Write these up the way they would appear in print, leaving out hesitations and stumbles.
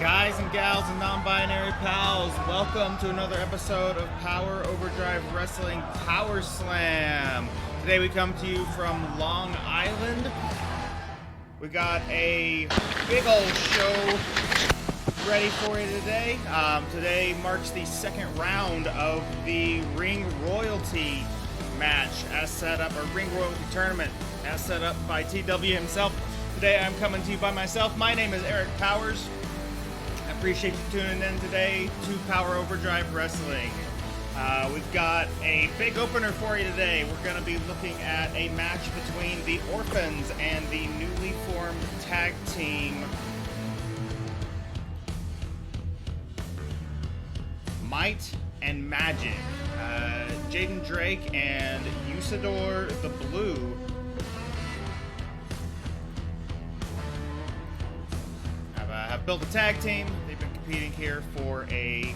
Guys and gals and non-binary pals, welcome to another episode of Power Overdrive Wrestling PowerSlam. Today we come to you from Long Island. We got a big old show ready for you today. Today marks the second round of the Ring Royalty match as set up, or Ring Royalty tournament as set up by TW himself. Today I'm coming to you by myself. My name is Eric Powers. I appreciate you tuning in today to Power Overdrive Wrestling. We've got a big opener for you today. We're going to be looking at a match between the Orphans and the newly formed tag team Might and Magic. Jaden Drake and Usador the Blue have built a tag team. They've been competing here for a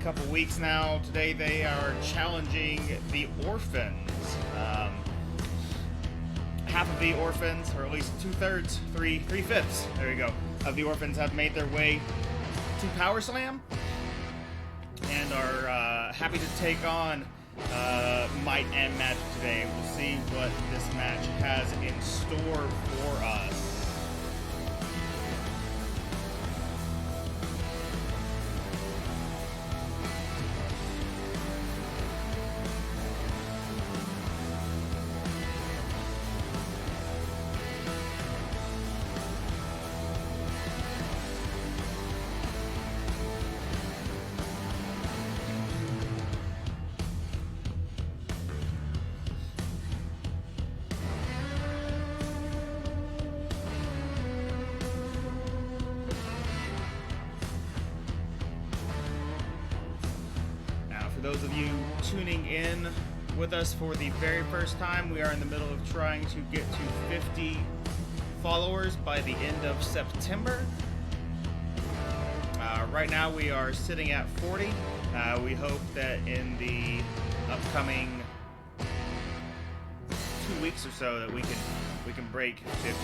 couple weeks now. Today they are challenging the Orphans. Half of the Orphans, or at least 2/3, 3/5, there you go, of the Orphans have made their way to PowerSlam and are happy to take on Might and Magic today. We'll see what this match has in store for us. For those of you tuning in with us for the very first time, we are in the middle of trying to get to 50 followers by the end of September. Right now we are sitting at 40. We hope that in the upcoming 2 weeks or so that we can break 50.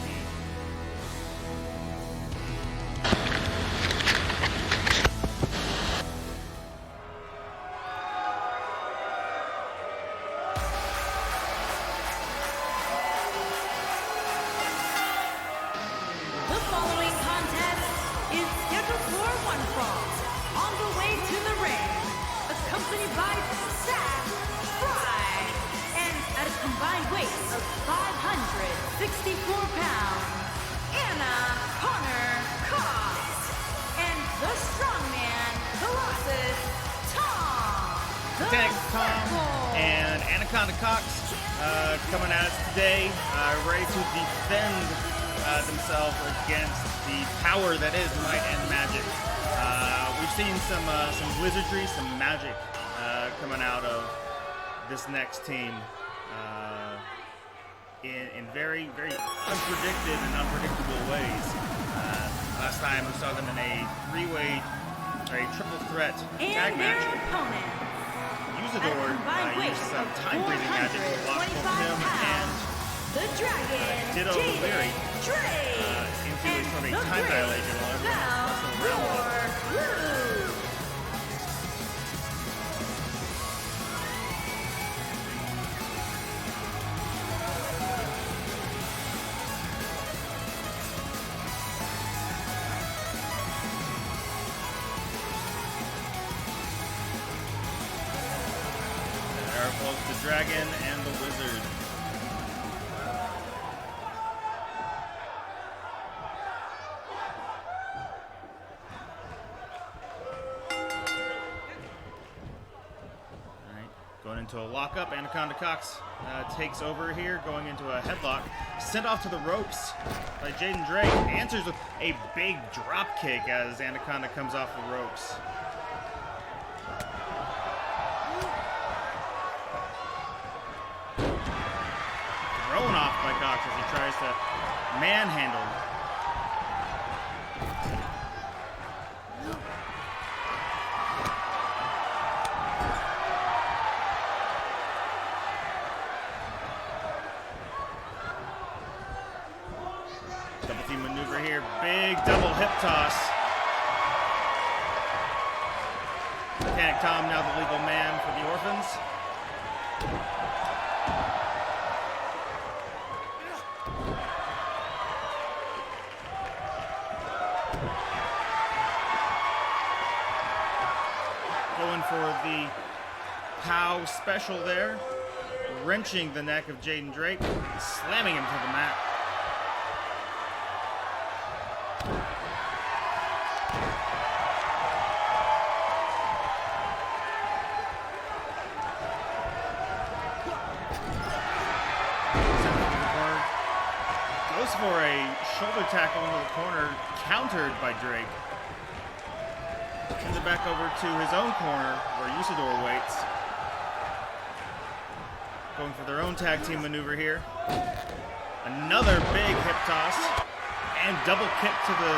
Coming at us today, ready to defend themselves against the power that is Might and Magic. We've seen some wizardry, some magic coming out of this next team in very, very unpredicted and unpredictable ways. Last time we saw them in a three-way, or a triple threat tag match. Usador used some time-breathing magic to block both him and Ditto Valkyrie into a sort of time dilation while everyone was hustling around. Both the Dragon and the Wizard. Alright, going into a lockup. Anaconda Cox takes over here, going into a headlock. Sent off to the ropes by Jaden Drake. Answers with a big drop kick as Anaconda comes off the ropes. Thrown off by Cox as he tries to manhandle. Double team maneuver here. Big double hip toss. Mechanic Tom, now the legal man for the Orphans. Going for the POW special there. Wrenching the neck of Jaden Drake, slamming him to the mat. Goes for a shoulder tackle into the corner, countered by Drake. Sends it back over to his own corner, where Usador waits. Going for their own tag team maneuver here. Another big hip toss, and double kick to the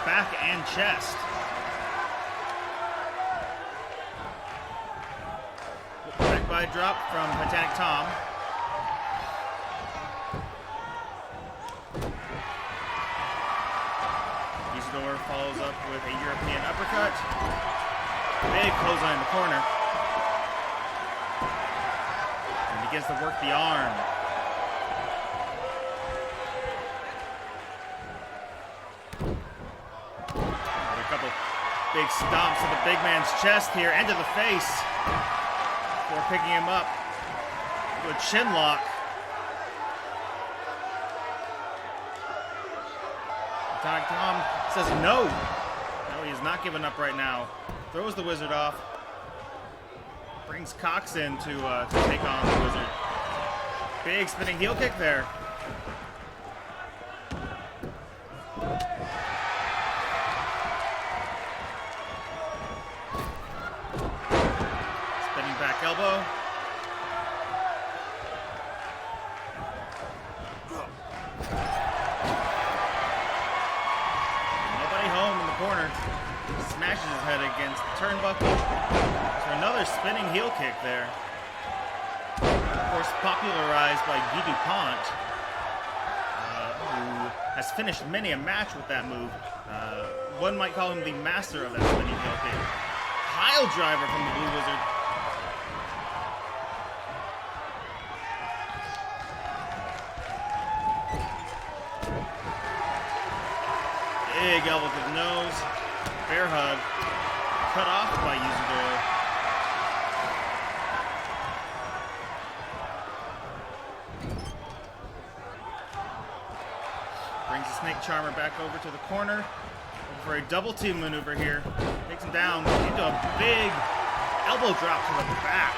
back and chest. Back by drop from Titanic Tom. Usador follows up with a European uppercut. Big clothesline in the corner. And begins to work the arm. A couple big stomps to the big man's chest here and to the face before picking him up to a chin lock. Tom says no. No, he is not giving up right now. Throws the Wizard off. Brings Cox in to take on the Wizard. Big spinning heel kick there. Spinning back elbow. Corner, smashes his head against the turnbuckle. So another spinning heel kick there. Of course, popularized by Guy DuPont, who has finished many a match with that move. One might call him the master of that spinning heel kick. Pile driver from the Blue Wizard. Big elbow to the nose, bear hug, cut off by Usador. Brings the snake charmer back over to the corner for a double team maneuver here. Takes him down into a big elbow drop to the back.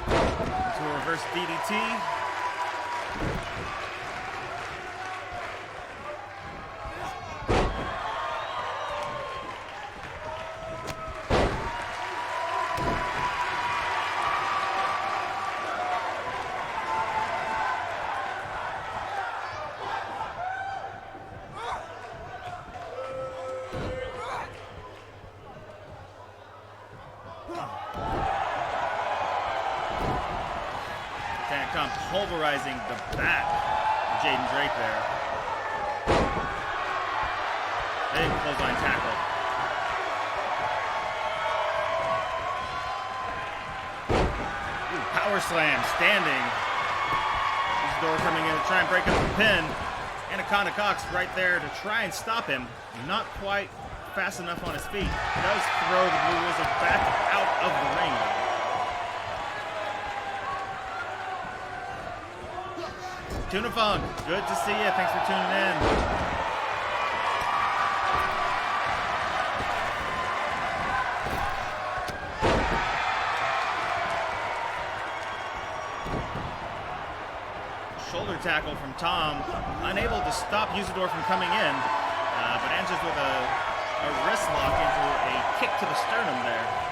Into a reverse DDT. Pulverizing the back of Jaden Drake there. Big clothesline tackle. Ooh, power slam, standing. Usador coming in to try and break up the pin. Anaconda Cox right there to try and stop him. Not quite fast enough on his feet. Does throw the Blue Wizard back out of the ring. Tuna Funk, good to see you. Thanks for tuning in. Shoulder tackle from Tom, unable to stop Usador from coming in, but answers with a wrist lock into a kick to the sternum there.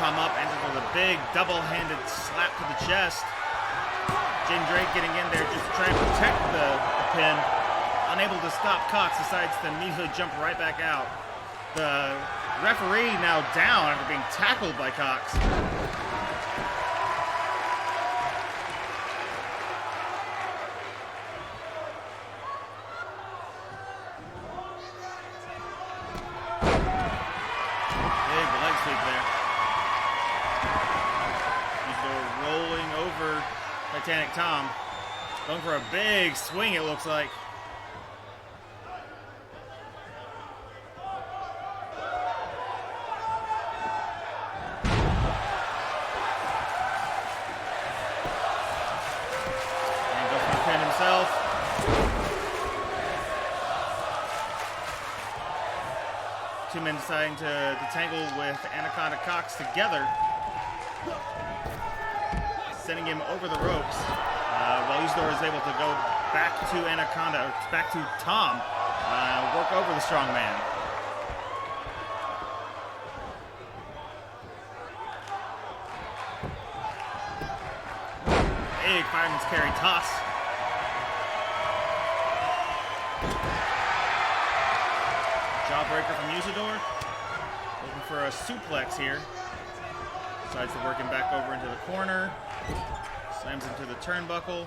Up, enters with a big double-handed slap to the chest. Jaden Drake getting in there just to try and protect the pin. unable to stop Cox, decides to immediately jump right back out. The referee now down after being tackled by Cox. Big leg sweep there. Rolling over Titanic Tom. Going for a big swing, it looks like. And goes for the pin himself. Two men deciding to tangle with Anaconda Cox together, sending him over the ropes. While Usador is able to go back to Anaconda, or back to Tom, work over the strong man. Big fireman's carry toss. Jawbreaker from Usador. Looking for a suplex here. Decides to work him back over into the corner. Slams into the turnbuckle.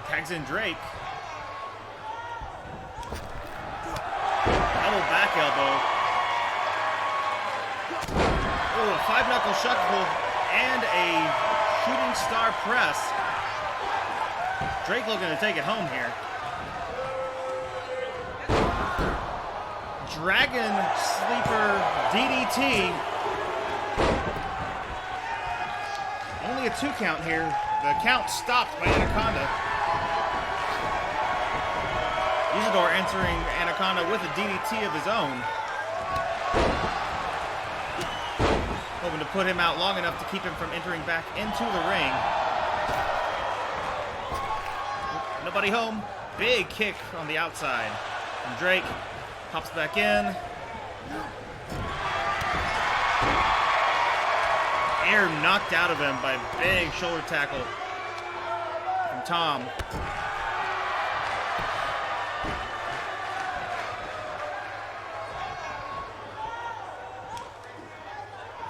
Tags in Drake. Double back elbow. Oh, a 5-knuckle shuffle and a shooting star press. Drake looking to take it home here. Dragon Sleeper DDT. Only a 2 count here. The count stopped by Anaconda. Usador entering Anaconda with a DDT of his own. Hoping to put him out long enough to keep him from entering back into the ring. Nobody home. Big kick on the outside from Drake. Pops back in. Air knocked out of him by a big shoulder tackle from Tom.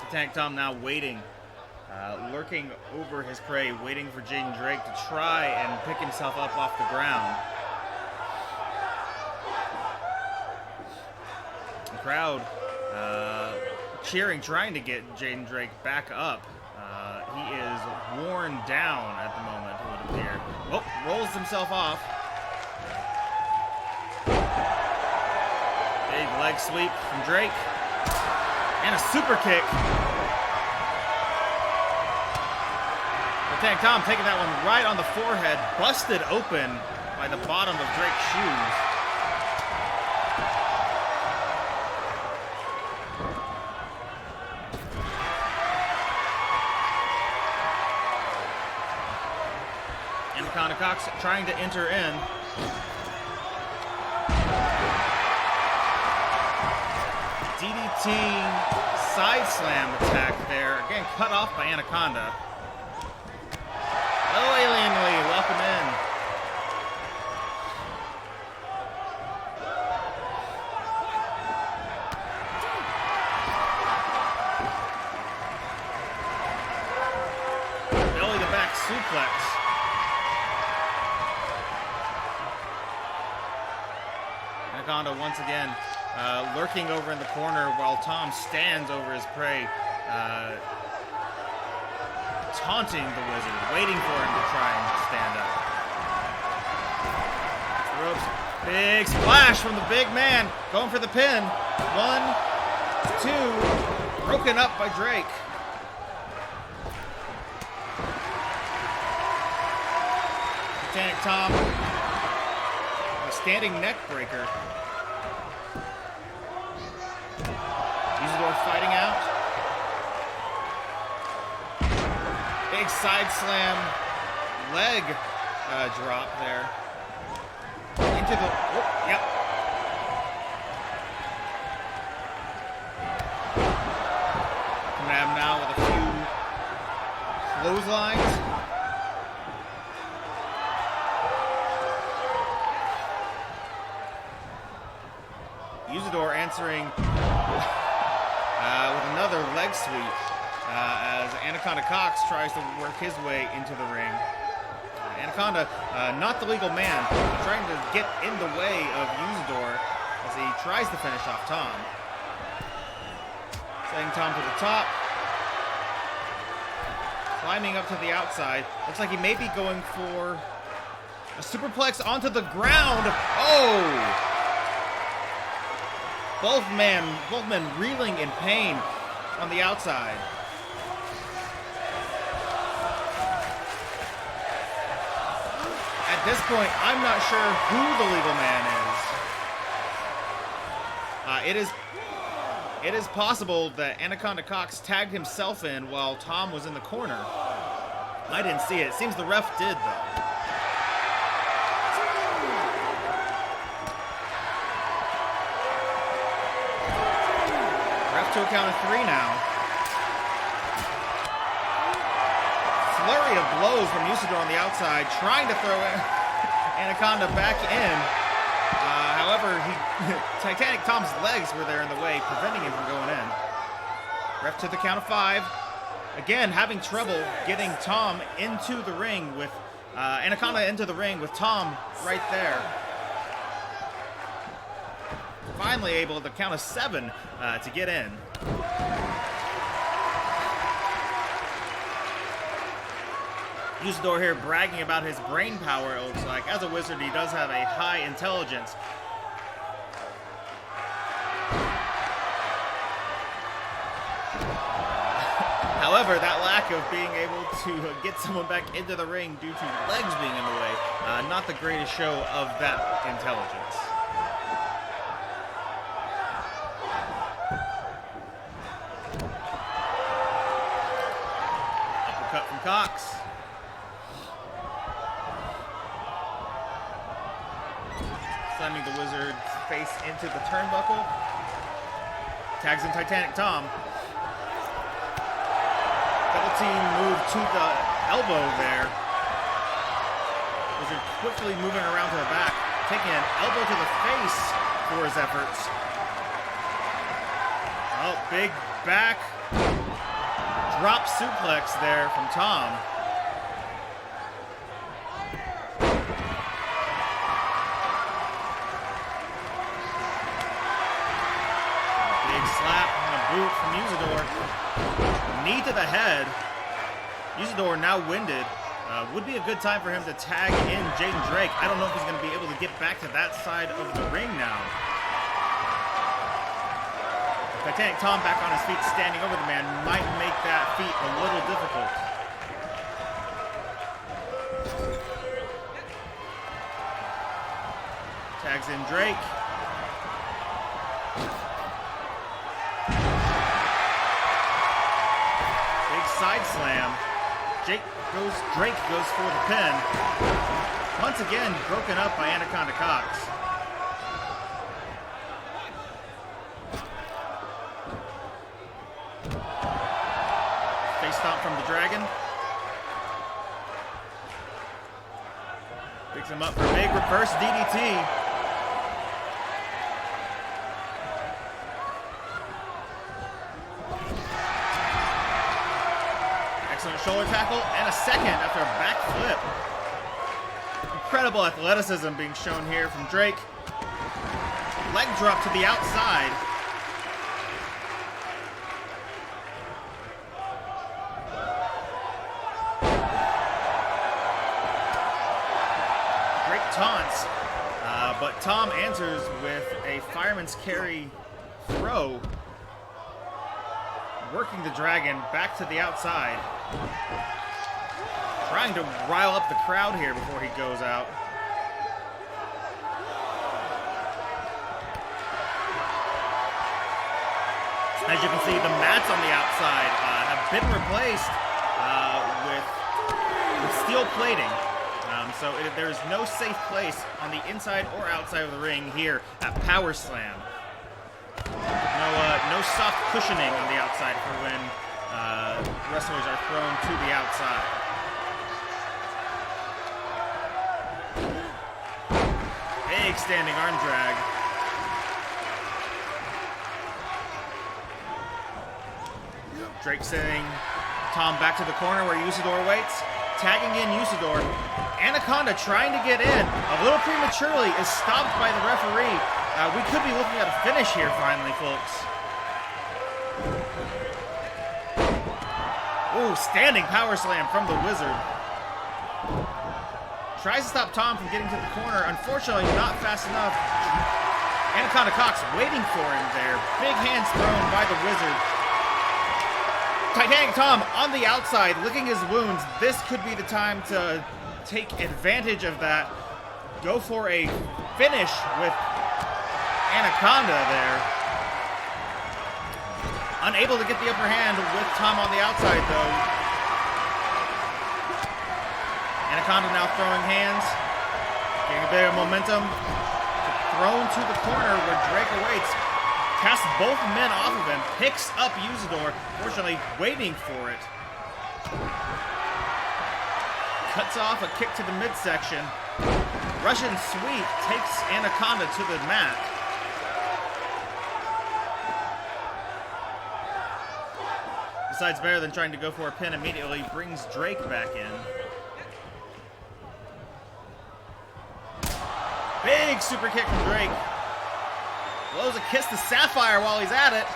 Titanic Tom now waiting, lurking over his prey, waiting for Jaden Drake to try and pick himself up off the ground. The crowd cheering, trying to get Jaden Drake back up. He is worn down at the moment, it would appear. Oh, rolls himself off. Big leg sweep from Drake. And a super kick. Titanic Tom taking that one right on the forehead, busted open by the bottom of Drake's shoes. Anaconda Cox trying to enter in. DDT side slam attack there. Again, cut off by Anaconda. Oh, Alien Lee, welcome in. Belly to back suplex. Anaconda once again lurking over in the corner while Tom stands over his prey, taunting the wizard, waiting for him to try and stand up. The ropes. Big splash from the big man, going for the pin. 1, 2, broken up by Drake. Titanic Tom, a standing neck breaker. Usador fighting out. Big side slam leg drop there. Into the, oh, yep. Coming at him now with a few clotheslines. Usador answering with another leg sweep as Anaconda Cox tries to work his way into the ring. Anaconda, not the legal man, trying to get in the way of Usador as he tries to finish off Tom. Setting Tom to the top. Climbing up to the outside. Looks like he may be going for a superplex onto the ground. Oh! Both men reeling in pain on the outside. At this point, I'm not sure who the legal man is. It is possible that Anaconda Cox tagged himself in while Tom was in the corner. I didn't see it. It seems the ref did, though. Ref to a count of 3 now. Flurry of blows from Usador on the outside, trying to throw Anaconda back in. However, Titanic Tom's legs were there in the way, preventing him from going in. Ref to the count of 5. Again, having trouble getting Tom into the ring with Anaconda into the ring with Tom right there. Finally able at the count of 7 to get in. Usador here bragging about his brain power, it looks like. As a wizard, he does have a high intelligence. However, that lack of being able to get someone back into the ring due to legs being in the way, not the greatest show of that intelligence. Uppercut from Cox. Slamming the Wizard's face into the turnbuckle. Tags in Titanic Tom. Double team move to the elbow there. Wizard quickly moving around to the back, taking an elbow to the face for his efforts. Oh, big back drop suplex there from Tom. Slap and a boot from Usador. Knee to the head. Usador now winded. Would be a good time for him to tag in Jaden Drake. I don't know if he's going to be able to get back to that side of the ring now. Titanic Tom back on his feet, standing over the man, might make that feat a little difficult. Tags in Drake. Side slam. Drake goes for the pin. Once again, broken up by Anaconda Cox. Face stomp from the Dragon. Picks him up for a big reverse DDT. Excellent shoulder tackle, and a second after a back flip. Incredible athleticism being shown here from Drake. Leg drop to the outside. Drake taunts, but Tom answers with a fireman's carry throw. Working the Dragon back to the outside. Trying to rile up the crowd here before he goes out. As you can see, the mats on the outside have been replaced with steel plating. So there is no safe place on the inside or outside of the ring here at PowerSlam. No soft cushioning on the outside for when wrestlers are thrown to the outside. Big standing arm drag. Drake sending Tom back to the corner where Usador waits. Tagging in Usador. Anaconda trying to get in. A little prematurely is stopped by the referee. We could be looking at a finish here finally, folks. Ooh, standing power slam from the Wizard. Tries to stop Tom from getting to the corner. Unfortunately, not fast enough. Anaconda Cox waiting for him there. Big hands thrown by the Wizard. Titanic Tom on the outside, licking his wounds. This could be the time to take advantage of that. Go for a finish with Anaconda there. Unable to get the upper hand with Tom on the outside, though. Anaconda now throwing hands. Getting a bit of momentum. Thrown to the corner where Drake awaits. Casts both men off of him. Picks up Usador. Fortunately, waiting for it. Cuts off a kick to the midsection. Russian sweep takes Anaconda to the mat. Besides, better than trying to go for a pin immediately, brings Drake back in. Big super kick from Drake. Blows a kiss to Sapphire while he's at it.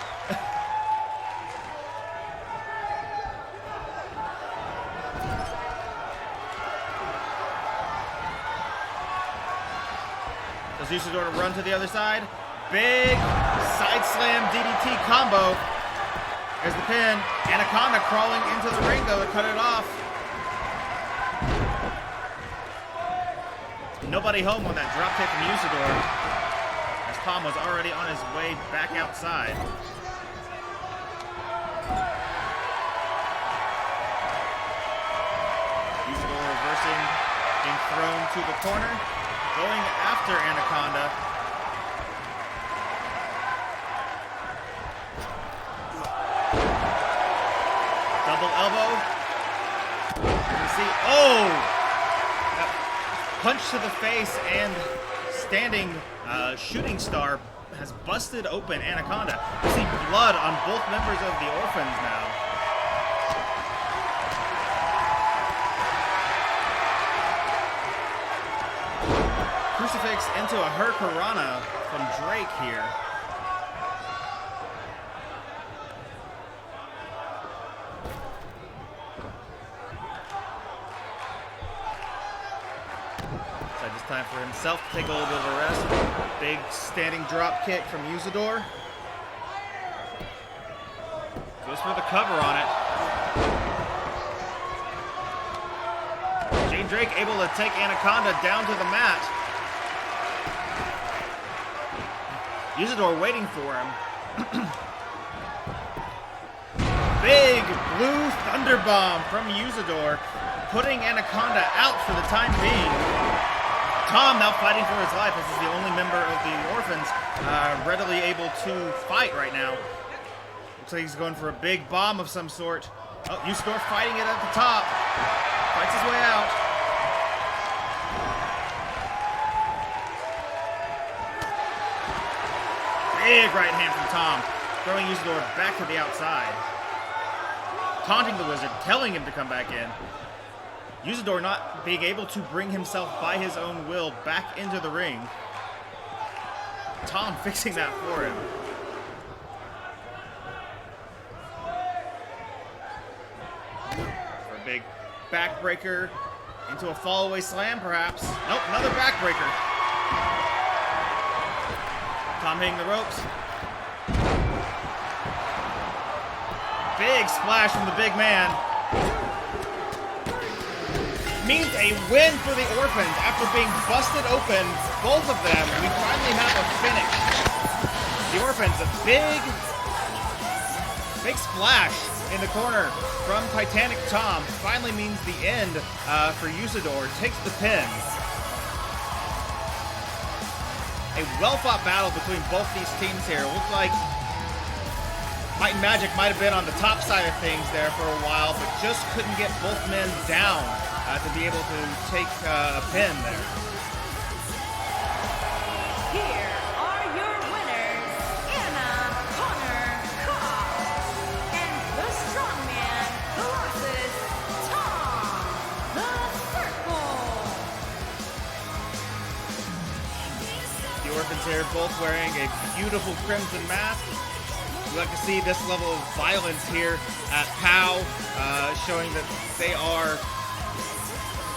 Does Usador to run to the other side? Big side slam DDT combo. There's the pin. Anaconda crawling into the ring, though, to cut it off. Nobody home on that drop kick from Usador, as Tom was already on his way back outside. Usador reversing, being thrown to the corner, going after Anaconda. Double elbow. You can see, punch to the face, and standing shooting star has busted open Anaconda. You see blood on both members of the Orphans now. Crucifix into a Hurricanrana from Drake here. Time for himself to take a little bit of a rest. Big standing drop kick from Usador. Goes for the cover on it. Jane Drake able to take Anaconda down to the mat. Usador waiting for him. Big blue thunder bomb from Usador, putting Anaconda out for the time being. Tom now fighting for his life. This is the only member of the Orphans readily able to fight right now. Looks like he's going for a big bomb of some sort. Oh, Usador fighting it at the top. Fights his way out. Big right hand from Tom, throwing Usador back to the outside. Taunting the Wizard, telling him to come back in. Usador not being able to bring himself by his own will back into the ring. Tom fixing that for him. For a big backbreaker into a fallaway slam, perhaps. Nope, another backbreaker. Tom hitting the ropes. Big splash from the big man. Means a win for the Orphans after being busted open, both of them. We finally have a finish. The Orphans, a big splash in the corner from Titanic Tom finally means the end for Usador. Takes the pin. A well-fought battle between both these teams here. Looks like Might and Magic might have been on the top side of things there for a while, but just couldn't get both men down to be able to take a pin there. Here are your winners, Anna Connor Cox and the Orphans here, both wearing a beautiful crimson mask. We like to see this level of violence here at POW, showing that they are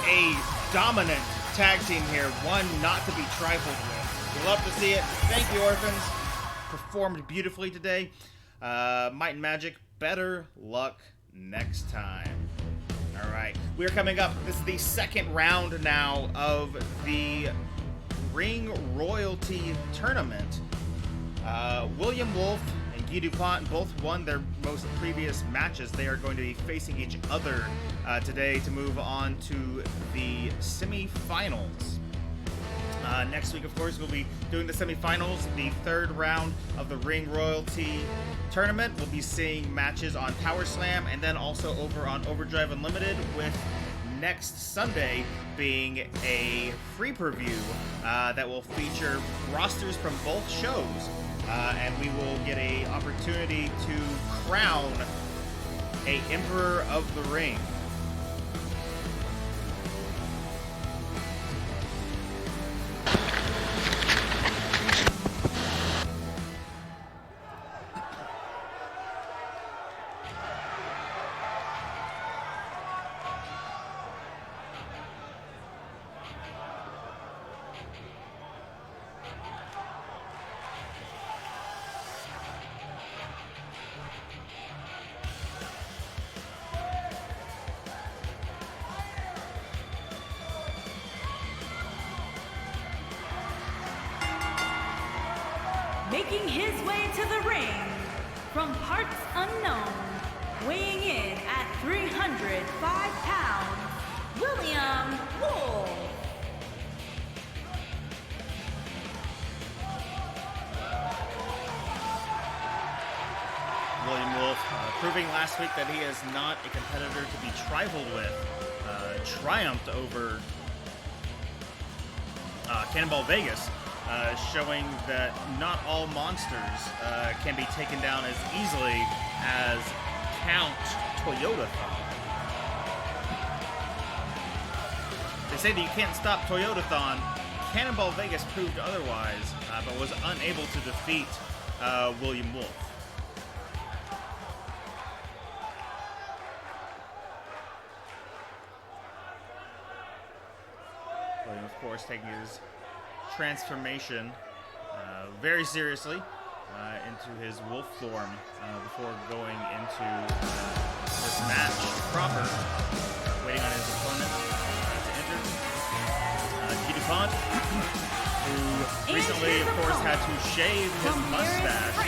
a dominant tag team here, one not to be trifled with. We love to see it. Thank you, Orphans. Performed beautifully today. Might and Magic, better luck next time. All right, we're coming up. This is the second round now of the Ring Royalty Tournament. William Wulf and Guy DuPont both won their most previous matches. They are going to be facing each other today to move on to the semifinals. Next week, of course, we'll be doing the semifinals, the third round of the Ring Royalty Tournament. We'll be seeing matches on PowerSlam and then also over on Overdrive Unlimited, with next Sunday being a free preview that will feature rosters from both shows. And we will get an opportunity to crown a Emperor of the Ring. Making his way to the ring from parts unknown, weighing in at 305 pounds, William Wulf. William Wulf, proving last week that he is not a competitor to be trifled with, triumphed over Cannonball Vegas, showing that not all monsters can be taken down as easily as Count Toyotathon. They say that you can't stop Toyotathon. Cannonball Vegas proved otherwise, but was unable to defeat William Wulf. William, of course, taking his transformation very seriously into his wolf form before going into this match proper, waiting on his opponent to enter. Guy DuPont, who recently, of course, had to shave his mustache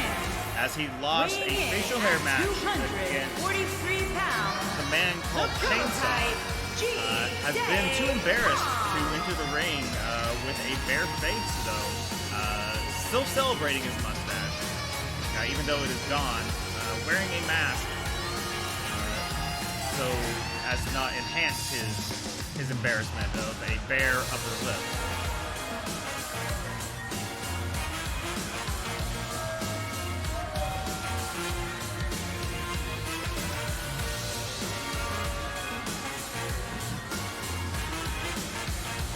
as he lost a facial hair match against the man called Chainsaw. Has been too embarrassed to enter the ring with a bare face, though. Still celebrating his mustache, even though it is gone. Wearing a mask so as to not enhance his embarrassment of a bare upper lip.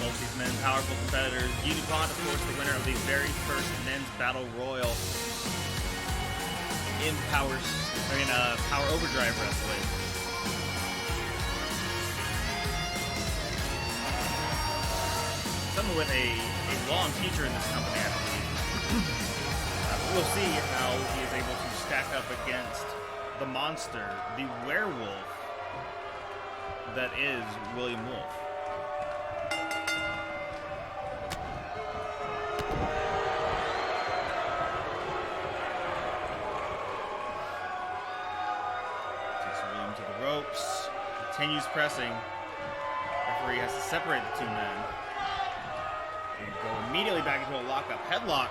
Both these men, powerful competitors. Guy DuPont, of course, the winner of the very first men's battle royal in Power Overdrive Wrestling. Someone with a long future in this company, I believe. We'll see how he is able to stack up against the monster, the werewolf that is William Wulf. Continues pressing. Referee has to separate the two men. And go immediately back into a lockup headlock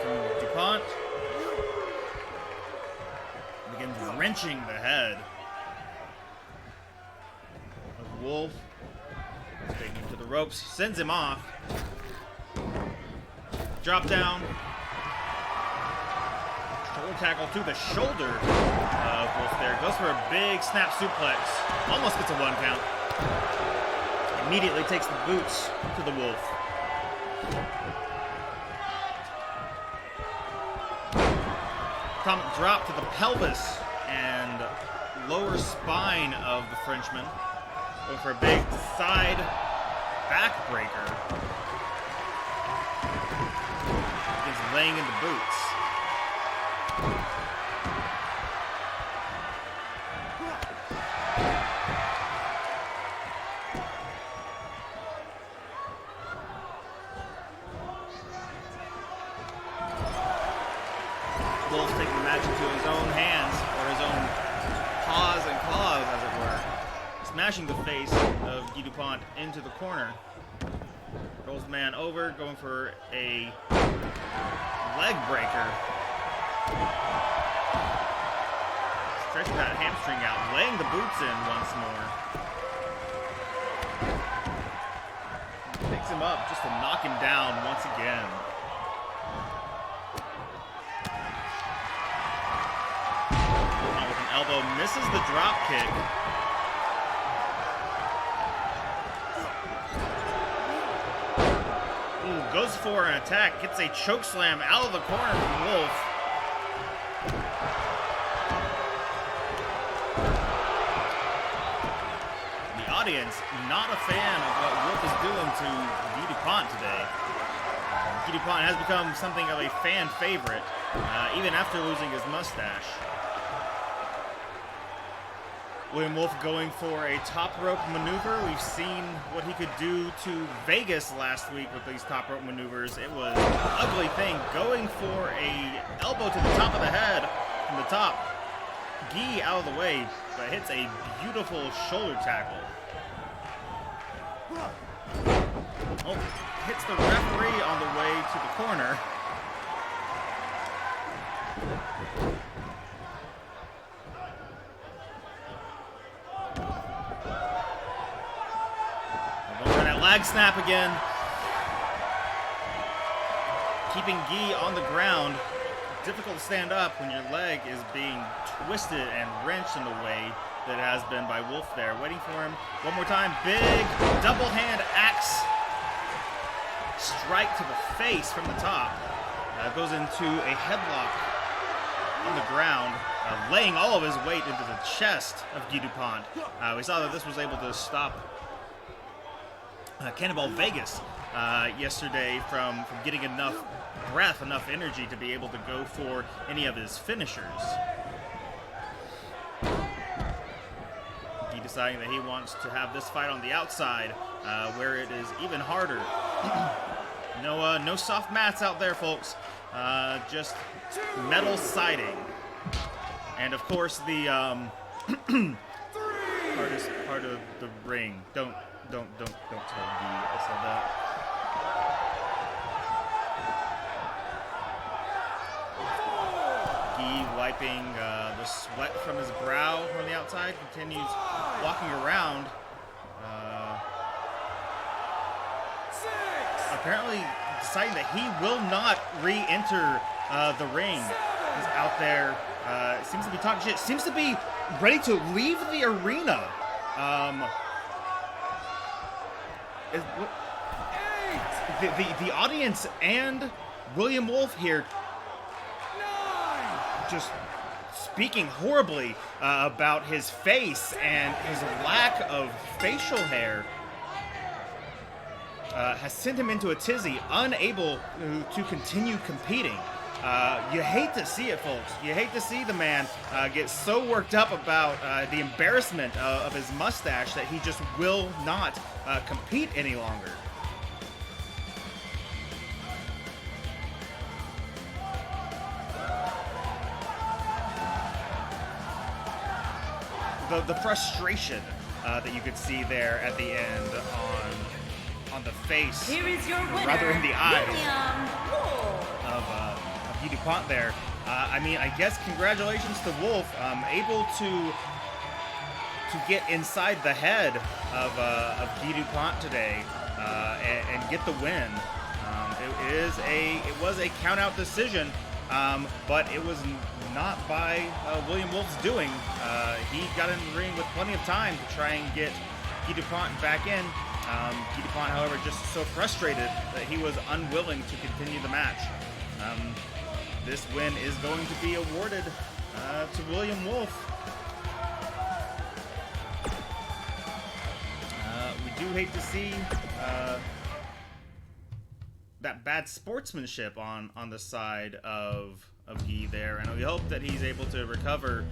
from DuPont. Begins wrenching the head of Wulf. Taking him to the ropes, sends him off. Drop down. Shoulder tackle to the shoulder of Wulf there. Goes for a big snap suplex. Almost gets a 1 count. Immediately takes the boots to the Wulf. atomic drop to the pelvis and lower spine of the Frenchman. Going for a big side backbreaker. He's laying in the boots. Wulf taking the match into his own hands, or his own paws and claws, as it were. Smashing the face of Guy DuPont into the corner. Rolls the man over, going for a leg breaker. Stretching that hamstring out, laying the boots in once more. Picks him up just to knock him down once again. With an elbow, misses the drop kick. Goes for an attack, gets a choke slam out of the corner from Wulf. The audience not a fan of what Wulf is doing to Guy DuPont today. Guy DuPont has become something of a fan favorite, even after losing his mustache. William Wulf going for a top rope maneuver. We've seen what he could do to Vegas last week with these top rope maneuvers. It was an ugly thing. Going for a elbow to the top of the head from the top. Guy out of the way, but hits a beautiful shoulder tackle. Oh, hits the referee on the way to the corner. Lag snap again. Keeping Guy on the ground. Difficult to stand up when your leg is being twisted and wrenched in the way that it has been by Wulf there. Waiting for him one more time. Big double hand axe strike to the face from the top. Goes into a headlock on the ground, laying all of his weight into the chest of Guy DuPont. We saw that this was able to stop Cannonball Vegas yesterday from getting enough breath, enough energy to be able to go for any of his finishers. He deciding that he wants to have this fight on the outside, where it is even harder. No soft mats out there, folks. Just metal siding, and of course the hardest part of the ring. Don't tell me I said that. Guy wiping the sweat from his brow from the outside, continues walking around. Apparently deciding that he will not re-enter the ring. He's out there, seems to be talking shit, seems to be ready to leave the arena. The audience and William Wulf here just speaking horribly about his face and his lack of facial hair has sent him into a tizzy, unable to continue competing. You hate to see it, folks. You hate to see the man get so worked up about the embarrassment of his mustache that he just will not compete any longer. The frustration that you could see there at the end on the face, Here is your winner, rather in the eyes William of Guy DuPont there. I mean, I guess congratulations to Wulf, able to get inside the head of Guy DuPont today and get the win. It was a count-out decision, but it was not by William Wulf's doing. He got in the ring with plenty of time to try and get Guy DuPont back in. Guy DuPont, however, just so frustrated that he was unwilling to continue the match. this win is going to be awarded to William Wulf. We do hate to see that bad sportsmanship on the side of Guy there, and we hope that he's able to recover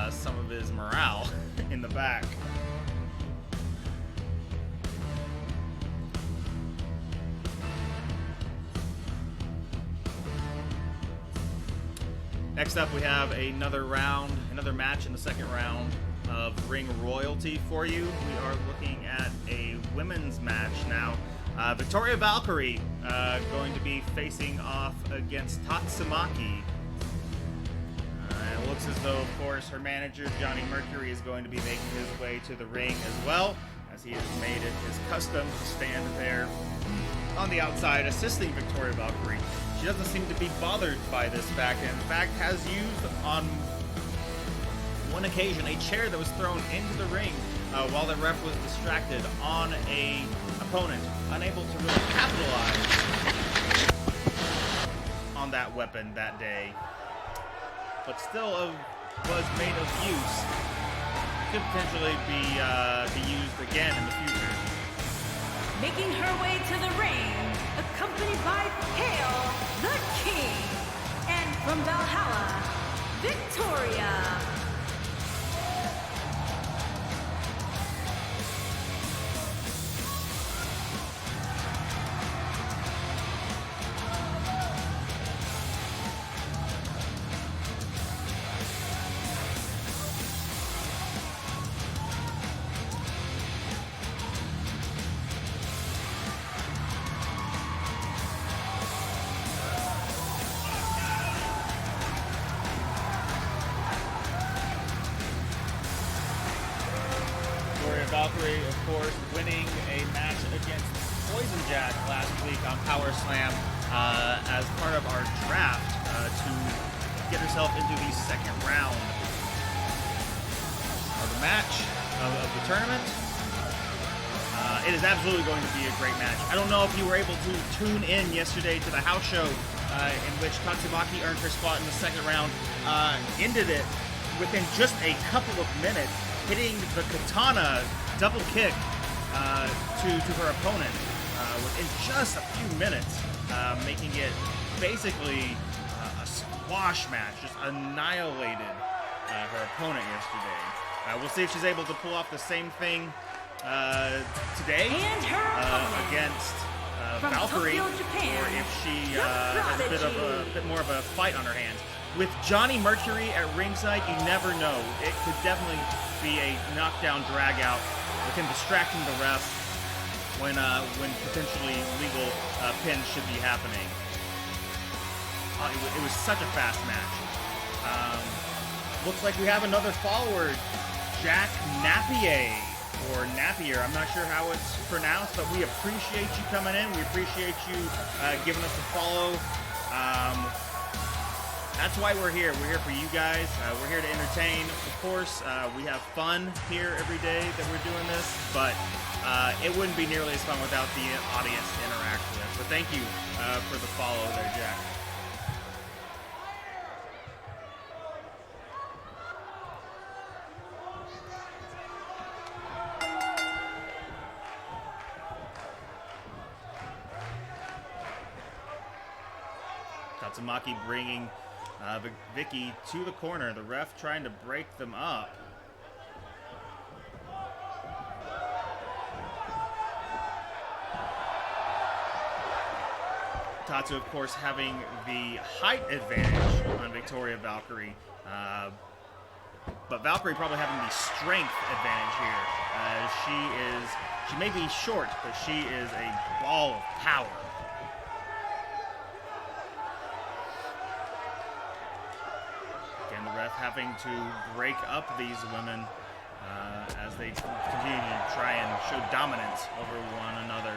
some of his morale in the back. Next up, we have another match in the second round of Ring Royalty for you. We are looking at a women's match now. Victoria Valkyrie going to be facing off against Tatsumaki. And it looks as though, of course, her manager, Johnny Mercury, is going to be making his way to the ring as well, as he has made it his custom to stand there on the outside assisting Victoria Valkyrie. She doesn't seem to be bothered by this fact, and in fact has used on one occasion a chair that was thrown into the ring while the ref was distracted on a opponent, unable to really capitalize on that weapon that day, but still was made of use. Could potentially be used again in the future. Making her way to the ring, accompanied by Hail the King, and from Valhalla, Victoria. Valkyrie, of course, winning a match against Poison Jack last week on PowerSlam as part of our draft to get herself into the second round of the match of the tournament. It is absolutely going to be a great match. I don't know if you were able to tune in yesterday to the house show in which Tatsumaki earned her spot in the second round, ended it within just a couple of minutes, hitting the katana double kick to her opponent within just a few minutes, making it basically a squash match, just annihilated her opponent yesterday. We'll see if she's able to pull off the same thing today against Valkyrie, or if she has a bit more of a fight on her hands. With Johnny Mercury at ringside, you never know. It could definitely be a knockdown drag out with him distracting the ref when potentially legal pins should be happening. It was such a fast match. Looks like we have another follower, Jack Napier, or Napier. I'm not sure how it's pronounced, but we appreciate you coming in. We appreciate you giving us a follow. That's why we're here. We're here for you guys. We're here to entertain. Of course, we have fun here every day that we're doing this, but it wouldn't be nearly as fun without the audience to interact with. So thank you for the follow there, Jack. Tatsumaki bringing Vicky to the corner. The ref trying to break them up. Tatsu, of course, having the height advantage on Victoria Valkyrie. But Valkyrie probably having the strength advantage here. She may be short, but she is a ball of power. Again, the ref having to break up these women as they continue to try and show dominance over one another.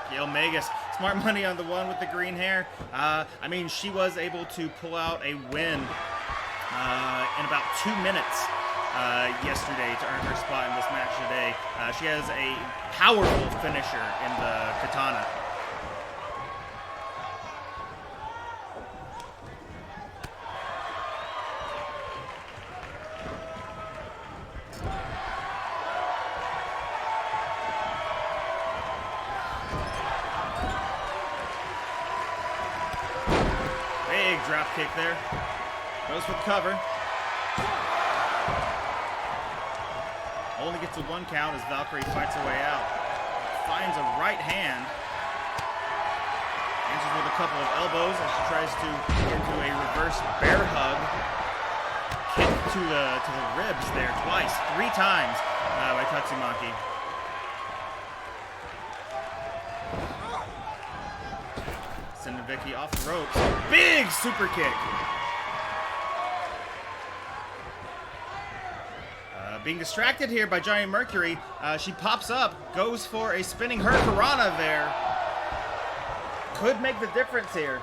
Gail Magus, smart money on the one with the green hair. I mean, she was able to pull out a win in about 2 minutes yesterday to earn her spot in this match today. She has a powerful finisher in the katana. Big drop kick there. Goes for the cover. Only gets a 1 count as Valkyrie fights her way out. Finds a right hand. Answers with a couple of elbows as she tries to get into a reverse bear hug. Kick to the ribs there twice, 3 times by Tatsumaki. Sending Vicky off the ropes. Big super kick. Being distracted here by Johnny Mercury, she pops up, goes for a spinning hurricanrana there. Could make the difference here.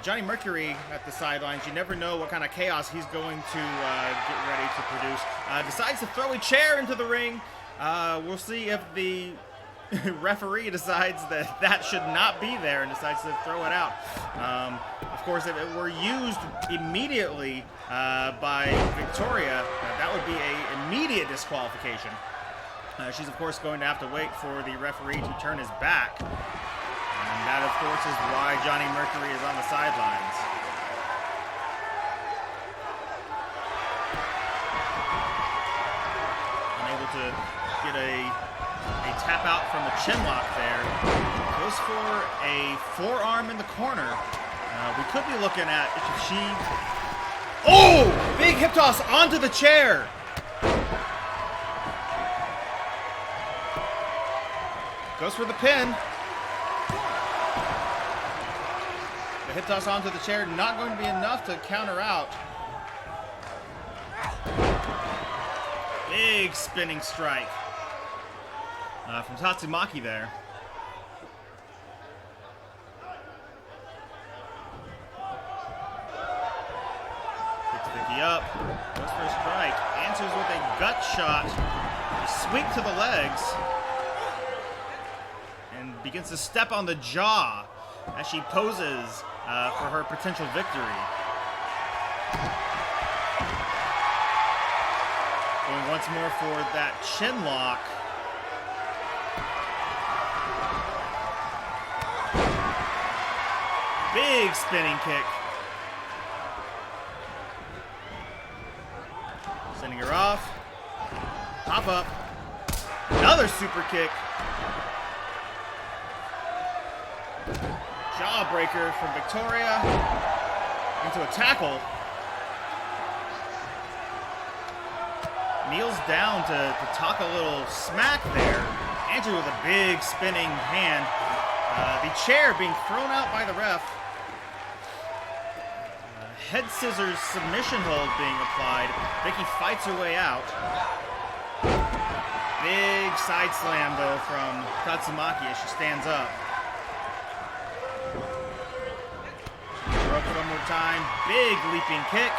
Johnny Mercury at the sidelines, you never know what kind of chaos he's going to get ready to produce. Decides to throw a chair into the ring. We'll see if the referee decides that that should not be there and decides to throw it out. Of course, if it were used immediately by Victoria, that would be an immediate disqualification. She's, of course, going to have to wait for the referee to turn his back. And that, of course, is why Johnny Mercury is on the sidelines. Unable to get a tap out from the chin lock there. Goes for a forearm in the corner. We could be looking at if she... Oh! Big hip toss onto the chair! Goes for the pin. The hip toss onto the chair, not going to be enough to counter out. Big spinning strike from Tatsumaki there. Picks Vicky up, goes for a strike, answers with a gut shot, a sweep to the legs, and begins to step on the jaw as she poses for her potential victory. Going once more for that chin lock. Big spinning kick. Sending her off. Pop up. Another super kick. Jawbreaker from Victoria into a tackle. Kneels down to talk a little smack there. Andrew with a big spinning hand. The chair being thrown out by the ref. Head scissors submission hold being applied. Vicky fights her way out. Big side slam though from Tatsumaki as she stands up. Broke it one more time. Big leaping kick.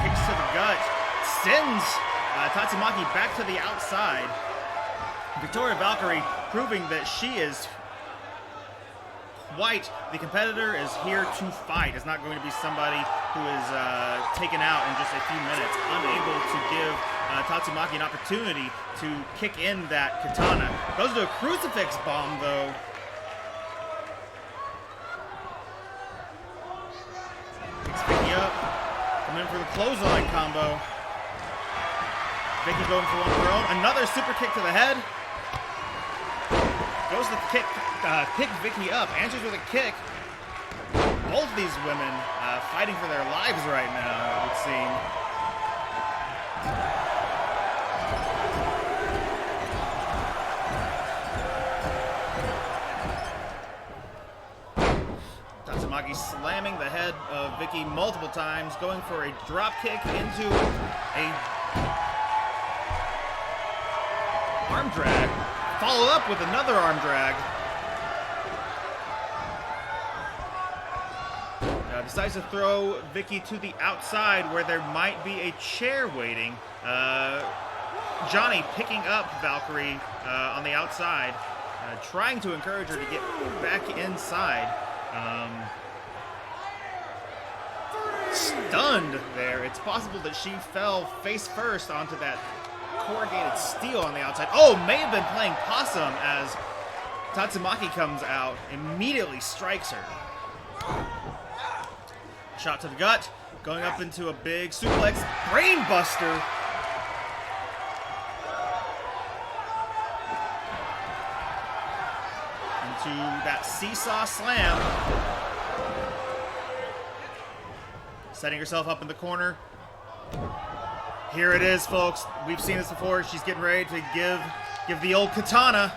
Kicks to the gut. Sends Tatsumaki back to the outside. Victoria Valkyrie proving that she is quite the competitor, is here to fight. It's not going to be somebody who is taken out in just a few minutes, unable to give Tatsumaki an opportunity to kick in that katana. Goes to a crucifix bomb though. Picks Vicky up, coming in for the clothesline combo. Vicky going for one of her own. Another super kick to the head. Goes to pick Vicky up. Answers with a kick. Both these women fighting for their lives right now, it would seem. Tatsumaki slamming the head of Vicky multiple times, going for a drop kick into a arm drag. Followed up with another arm drag. decides to throw Vicky to the outside where there might be a chair waiting. Johnny picking up Valkyrie on the outside, trying to encourage her to get back inside. Stunned there. It's possible that she fell face first onto that corrugated steel on the outside. Oh, may have been playing possum as Tatsumaki comes out, immediately strikes her. Shot to the gut, going up into a big suplex, brainbuster. Into that seesaw slam. Setting herself up in the corner. Here it is, folks. We've seen this before. She's getting ready to give the old katana.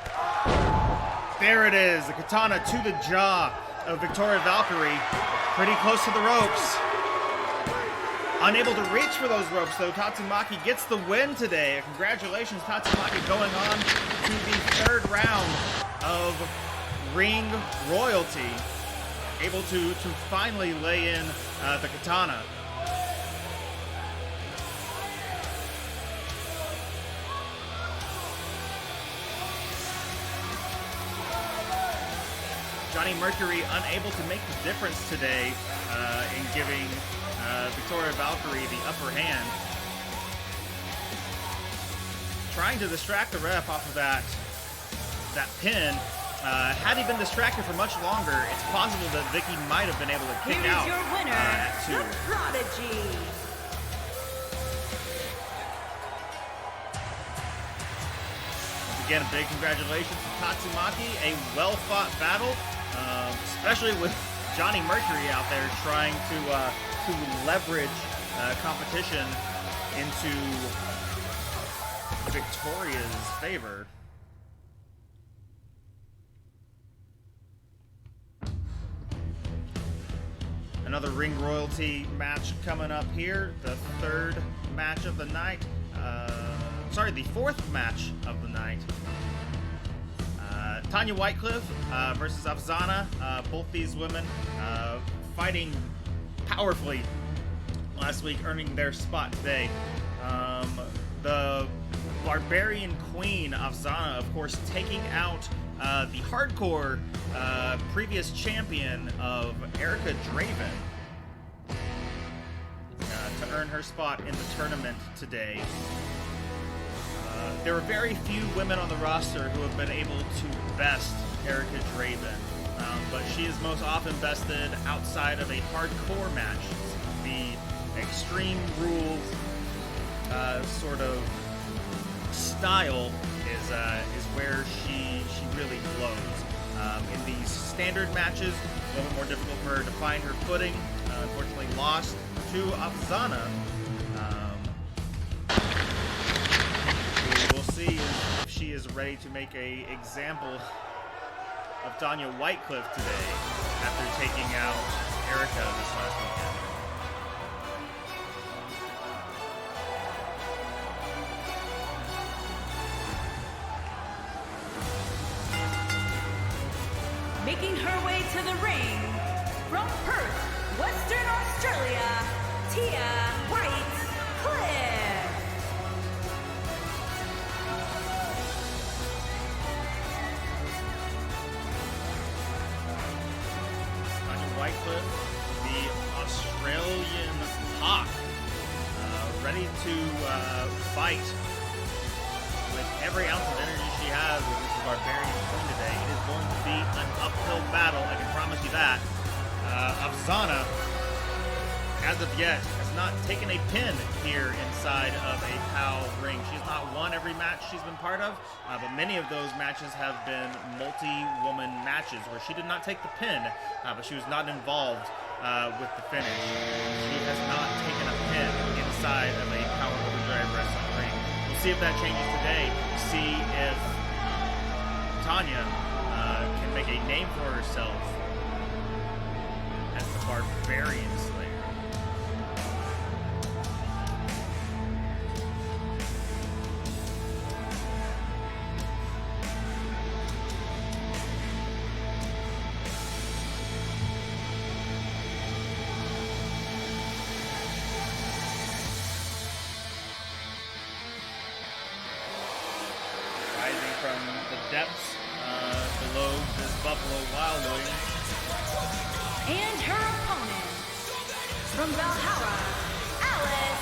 There it is, the katana to the jaw of Victoria Valkyrie. Pretty close to the ropes. Unable to reach for those ropes, though. Tatsumaki gets the win today. Congratulations, Tatsumaki, going on to the third round of Ring Royalty. Able to finally lay in the katana. Johnny Mercury unable to make the difference today in giving Victoria Valkyrie the upper hand. Trying to distract the ref off of that pin. Had he been distracted for much longer, it's possible that Vicky might have been able to kick out your winner, at 2. the Prodigy. Once again, a big congratulations to Tatsumaki. A well-fought battle, especially with Johnny Mercury out there trying to leverage competition into Victoria's favor. Another Ring Royalty match coming up here. The third match of the night. The fourth match of the night. Tanya Whitecliff versus Ahfzana. Both these women fighting powerfully last week, earning their spot today. The Barbarian Queen, Ahfzana, of course, taking out the hardcore previous champion of Erica Draven to earn her spot in the tournament today. There are very few women on the roster who have been able to best Erica Draven, but she is most often bested outside of a hardcore match. The Extreme Rules sort of style is where she really blows. In these standard matches, a little bit more difficult for her to find her footing. Unfortunately, lost to Ahfzana. We'll see if she is ready to make an example of Tanya Whitecliff today after taking out Erica this last weekend. Making her way to the ring, from Perth, Western Australia, Tanya Whitecliff. Tanya Whitecliff, the Australian Hawk, ready to fight with every ounce of energy she has with this Barbarian Queen today. It is going to be an uphill battle, I can promise you that. Ahfzana, as of yet, has not taken a pin here inside of a POW ring. She's not won every match she's been part of, but many of those matches have been multi-woman matches where she did not take the pin, but she was not involved with the finish. She has not taken a pin inside of a Power Overdrive wrestling ring. We'll see if that changes today. See if Tanya can make a name for herself as the Barbarian Slayer. from the depths below this Buffalo Wild Wings. And her opponent, from Valhalla, Ahfzana.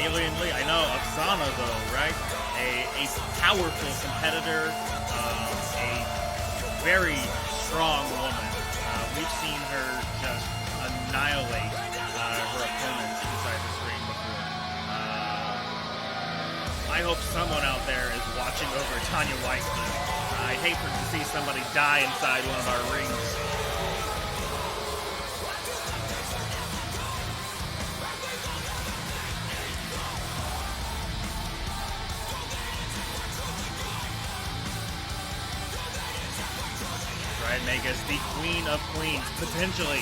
Alienly, I know, Ahfzana though, right? A powerful competitor, a very strong woman. We've seen her just annihilate her opponents inside this ring before. I hope someone out there is watching over Tanya Whitecliff. I'd hate to see somebody die inside one of our rings. Megas, the Queen of Queens, potentially.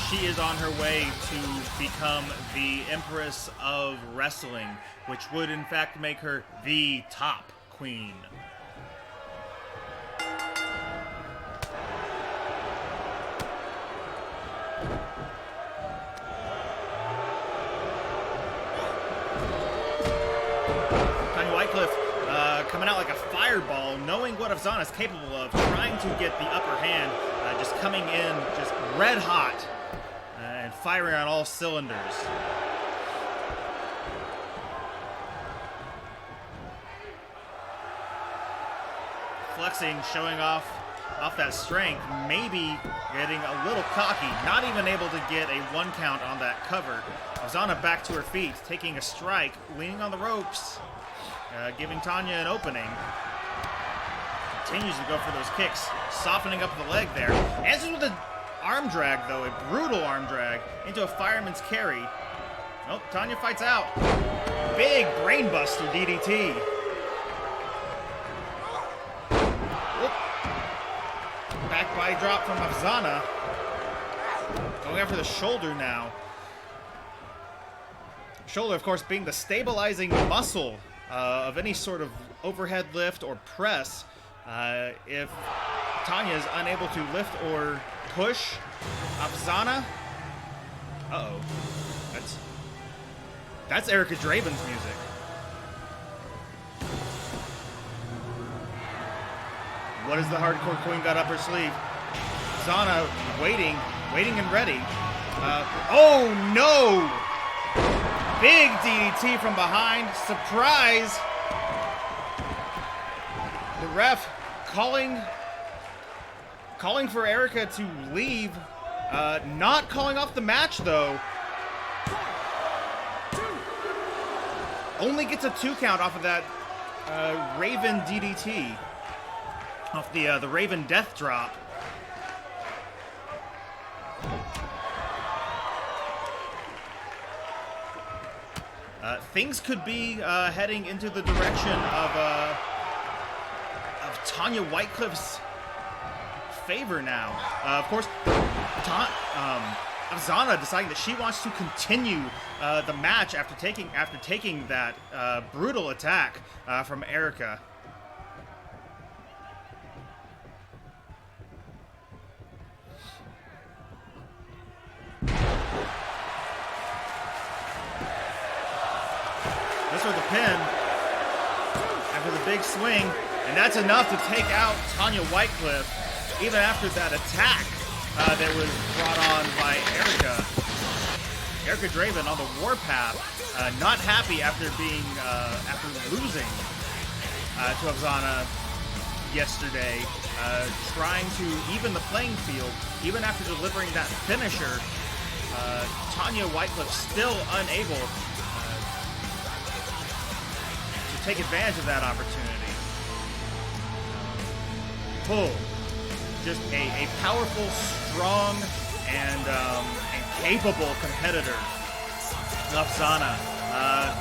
She is on her way to become the Empress of Wrestling, which would in fact make her the top queen. Tanya Whitecliff coming out like a fireball, knowing what Ahfzana is capable of, trying to get the upper hand, just coming in just red hot and firing on all cylinders. Flexing, showing off that strength, maybe getting a little cocky, not even able to get a 1 count on that cover. Ahfzana back to her feet, taking a strike, leaning on the ropes. Giving Tanya an opening. Continues to go for those kicks, softening up the leg there. Answers with an arm drag, though, a brutal arm drag into a fireman's carry. Nope, Tanya fights out. Big brainbuster DDT. Whoop. Back body drop from Ahfzana. Going after the shoulder now. Shoulder, of course, being the stabilizing muscle of any sort of overhead lift or press. If Tanya is unable to lift or push Ahfzana, uh-oh, that's Erica Draven's music. What has the Hardcore Queen got up her sleeve? Ahfzana waiting and ready. Oh no! Big DDT from behind. Surprise. The ref calling for Erica to leave. Not calling off the match, though. Only gets a 2 count off of that Raven DDT. Off the Raven Death Drop. Things could be heading into the direction of Tanya Whitecliff's favor now. Of course, Ahfzana deciding that she wants to continue the match after taking that brutal attack from Erica. This was the pin after the big swing, and that's enough to take out Tanya Whitecliff, even after that attack that was brought on by Erica. Erica Draven on the warpath, not happy after losing to Ahfzana yesterday, trying to even the playing field, even after delivering that finisher. Tanya Whitecliff still unable to take advantage of that opportunity. Pull. Just a powerful, strong, and capable competitor. Ahfzana,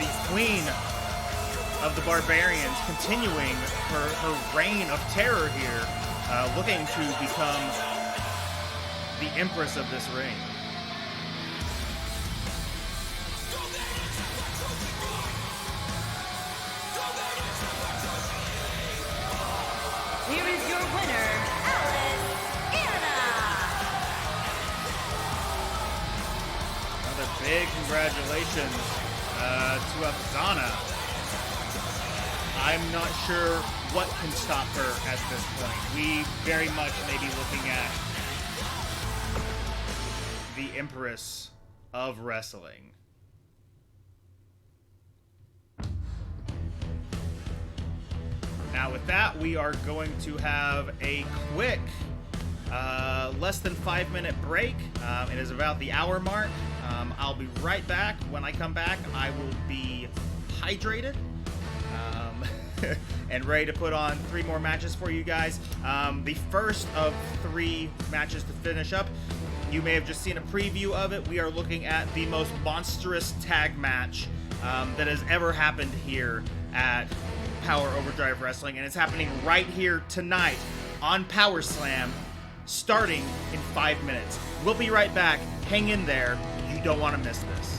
the queen of the barbarians, continuing her reign of terror here, looking to become the empress of this ring. Here is your winner, Ahfzana. Another big congratulations to Ahfzana. I'm not sure what can stop her at this point. We very much may be looking at the Empress of Wrestling. Now with that, we are going to have a quick, less than 5-minute break. It is about the hour mark. I'll be right back. When I come back, I will be hydrated and ready to put on 3 more matches for you guys. The first of 3 matches to finish up. You may have just seen a preview of it. We are looking at the most monstrous tag match that has ever happened here at Power Overdrive Wrestling, and it's happening right here tonight on PowerSlam, starting in 5 minutes. We'll be right back. Hang in there. You don't want to miss this.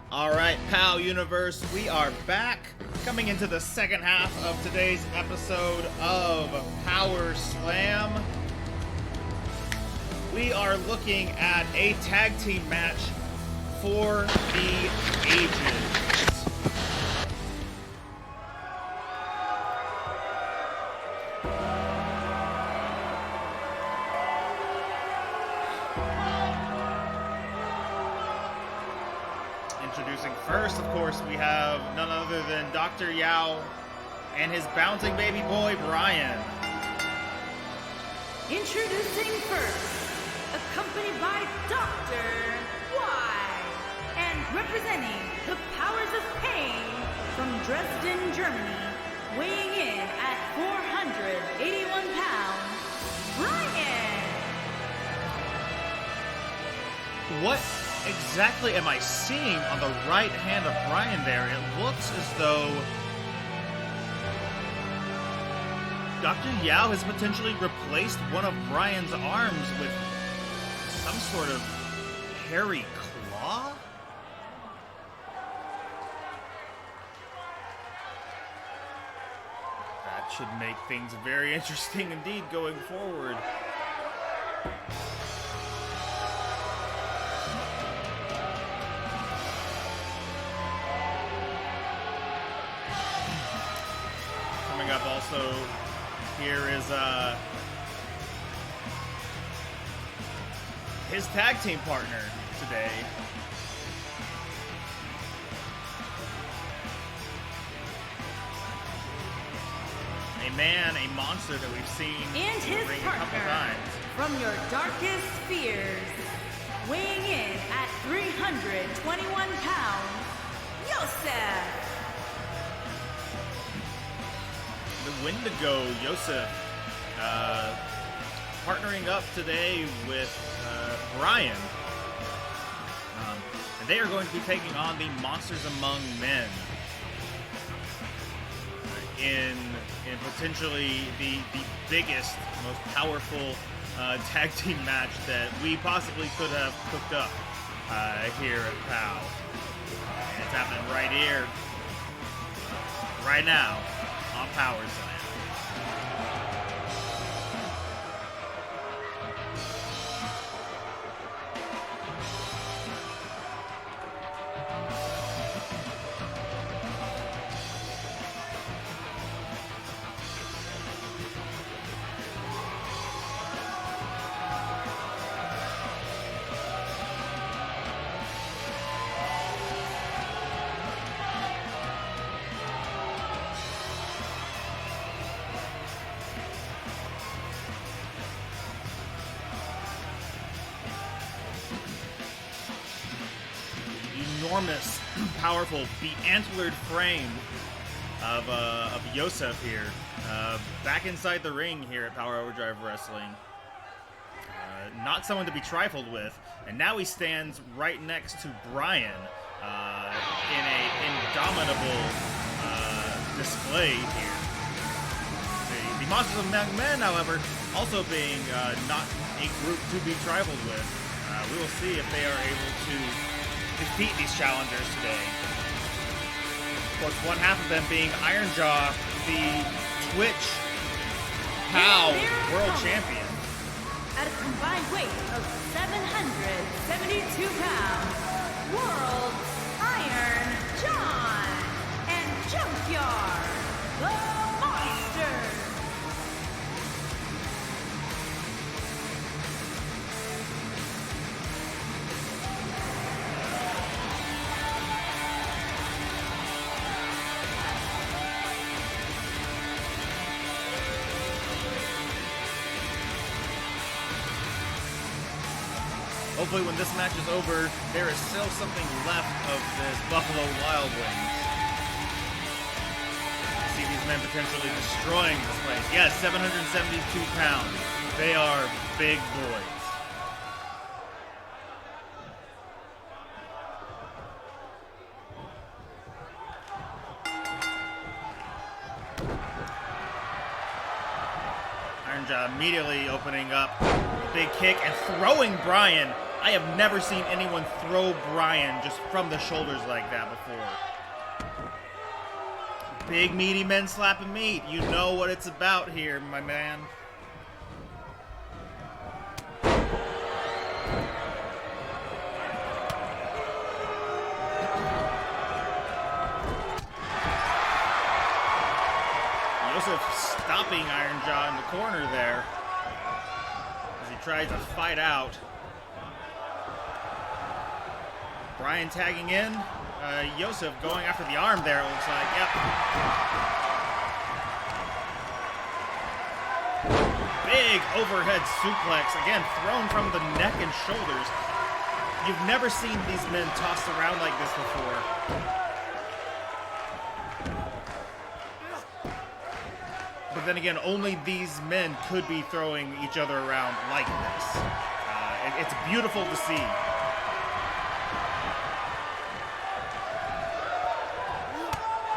All right, POW Universe, we are back, coming into the second half of today's episode of PowerSlam. We are looking at a tag team match for the ages. Introducing first, of course, we have none other than Dr. Yao and his bouncing baby boy, Brian. Introducing first, accompanied by Dr. Y, and representing the Powers of Pain from Dresden, Germany, weighing in at 481 pounds, Brian. What exactly am I seeing on the right hand of Brian there? It looks as though Dr. Yao has potentially replaced one of Brian's arms with some sort of hairy claw? That should make things very interesting indeed going forward. Coming up also here is his tag team partner today. A man, a monster that we've seen and in the his ring a couple partner times. from your darkest fears, weighing in at 321 pounds, Yosef. The Wendigo, Yosef, partnering up today with Brian. And they are going to be taking on the Monsters Among Men in potentially the biggest, most powerful tag team match that we possibly could have cooked up here at POW. And it's happening right here, right now, on PowerSlam. Enormous, powerful, be-antlered frame of Yosef here, back inside the ring here at Power Overdrive Wrestling. Not someone to be trifled with, and now he stands right next to Brian in a indomitable display here. The Monsters Among Men, however, also being not a group to be trifled with. We will see if they are able to defeat these challengers today. Of course, one half of them being Ironjaw, the Twitch POW World Champion. At a combined weight of 772 pounds, World Iron John and Junkyard, the Monsters. Hopefully when this match is over, there is still something left of this Buffalo Wild Wings. See these men potentially destroying this place. Yes, 772 pounds. They are big boys. Ironjaw immediately opening up a big kick and throwing Brian. I have never seen anyone throw Brian just from the shoulders like that before. Big meaty men slapping meat. You know what it's about here, my man. Yosef stopping Ironjaw in the corner there as he tries to fight out. Brian tagging in. Yosef going after the arm there, it looks like. Yep. big overhead suplex, again, thrown from the neck and shoulders. You've never seen these men tossed around like this before. But then again, only these men could be throwing each other around like this. It's beautiful to see.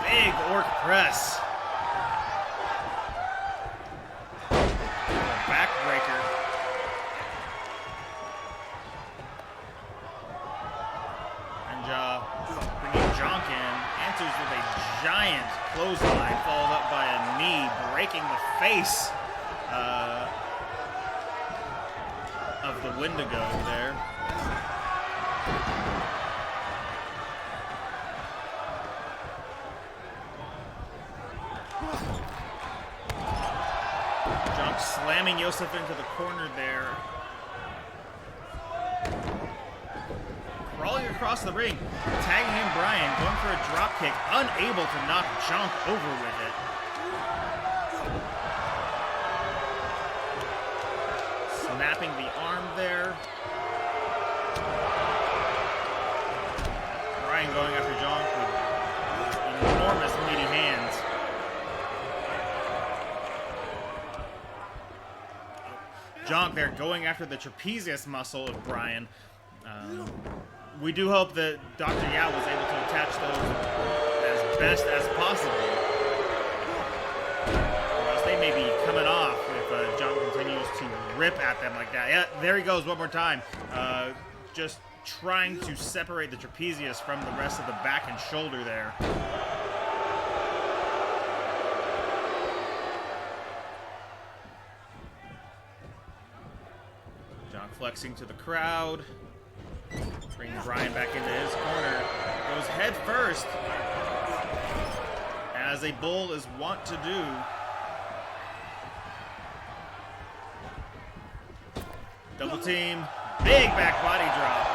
Big orc press. Backbreaker. And bringing Jonk in, answers with a giant clothesline, followed up by a knee, breaking the face of the Wendigo there. Jonk slamming Yosef into the corner there. Crawling across the ring, tagging in Brian, going for a drop kick, unable to knock Jonk over with it. Snapping the arm there. Brian going after Jonk with enormous meaty hands. Jonk there going after the trapezius muscle of Brian. We do hope that Dr. Yao was able to attach those as best as possible. Or else they may be coming off if Jonk continues to rip at them like that. Yeah, there he goes one more time. Just trying to separate the trapezius from the rest of the back and shoulder there. Jonk flexing to the crowd. Bring Brian back into his corner. Goes head first, as a bull is wont to do. Double team, big back body drop.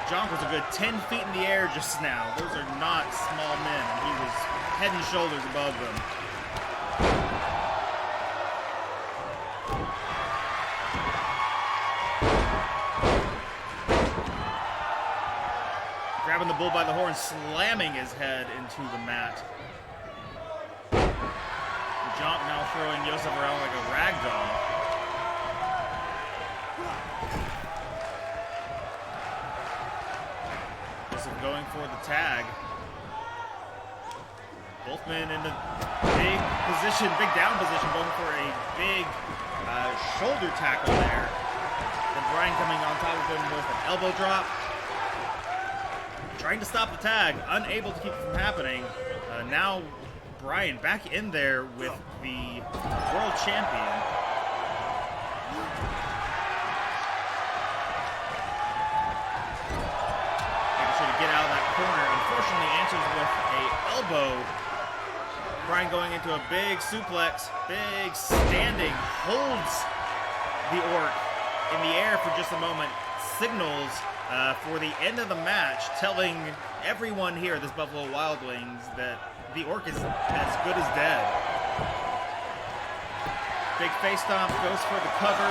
Jonk was a good 10 feet in the air just now. Those are not small men. He was head and shoulders above them. Grabbing the bull by the horn, slamming his head into the mat. Jonk now throwing Yosef around like a rag doll. Yosef going for the tag. Both men in the big position, big down position, going for a big shoulder tackle there. Then Brian coming on top of him with an elbow drop. Trying to stop the tag, unable to keep it from happening. Now Brian back in there with the world champion. Making sure to get out of that corner. Unfortunately answers with an elbow. Brian going into a big suplex, big standing, holds the orc in the air for just a moment, signals for the end of the match, telling everyone here at this Buffalo Wild Wings that the orc is as good as dead. Big face stomp, goes for the cover,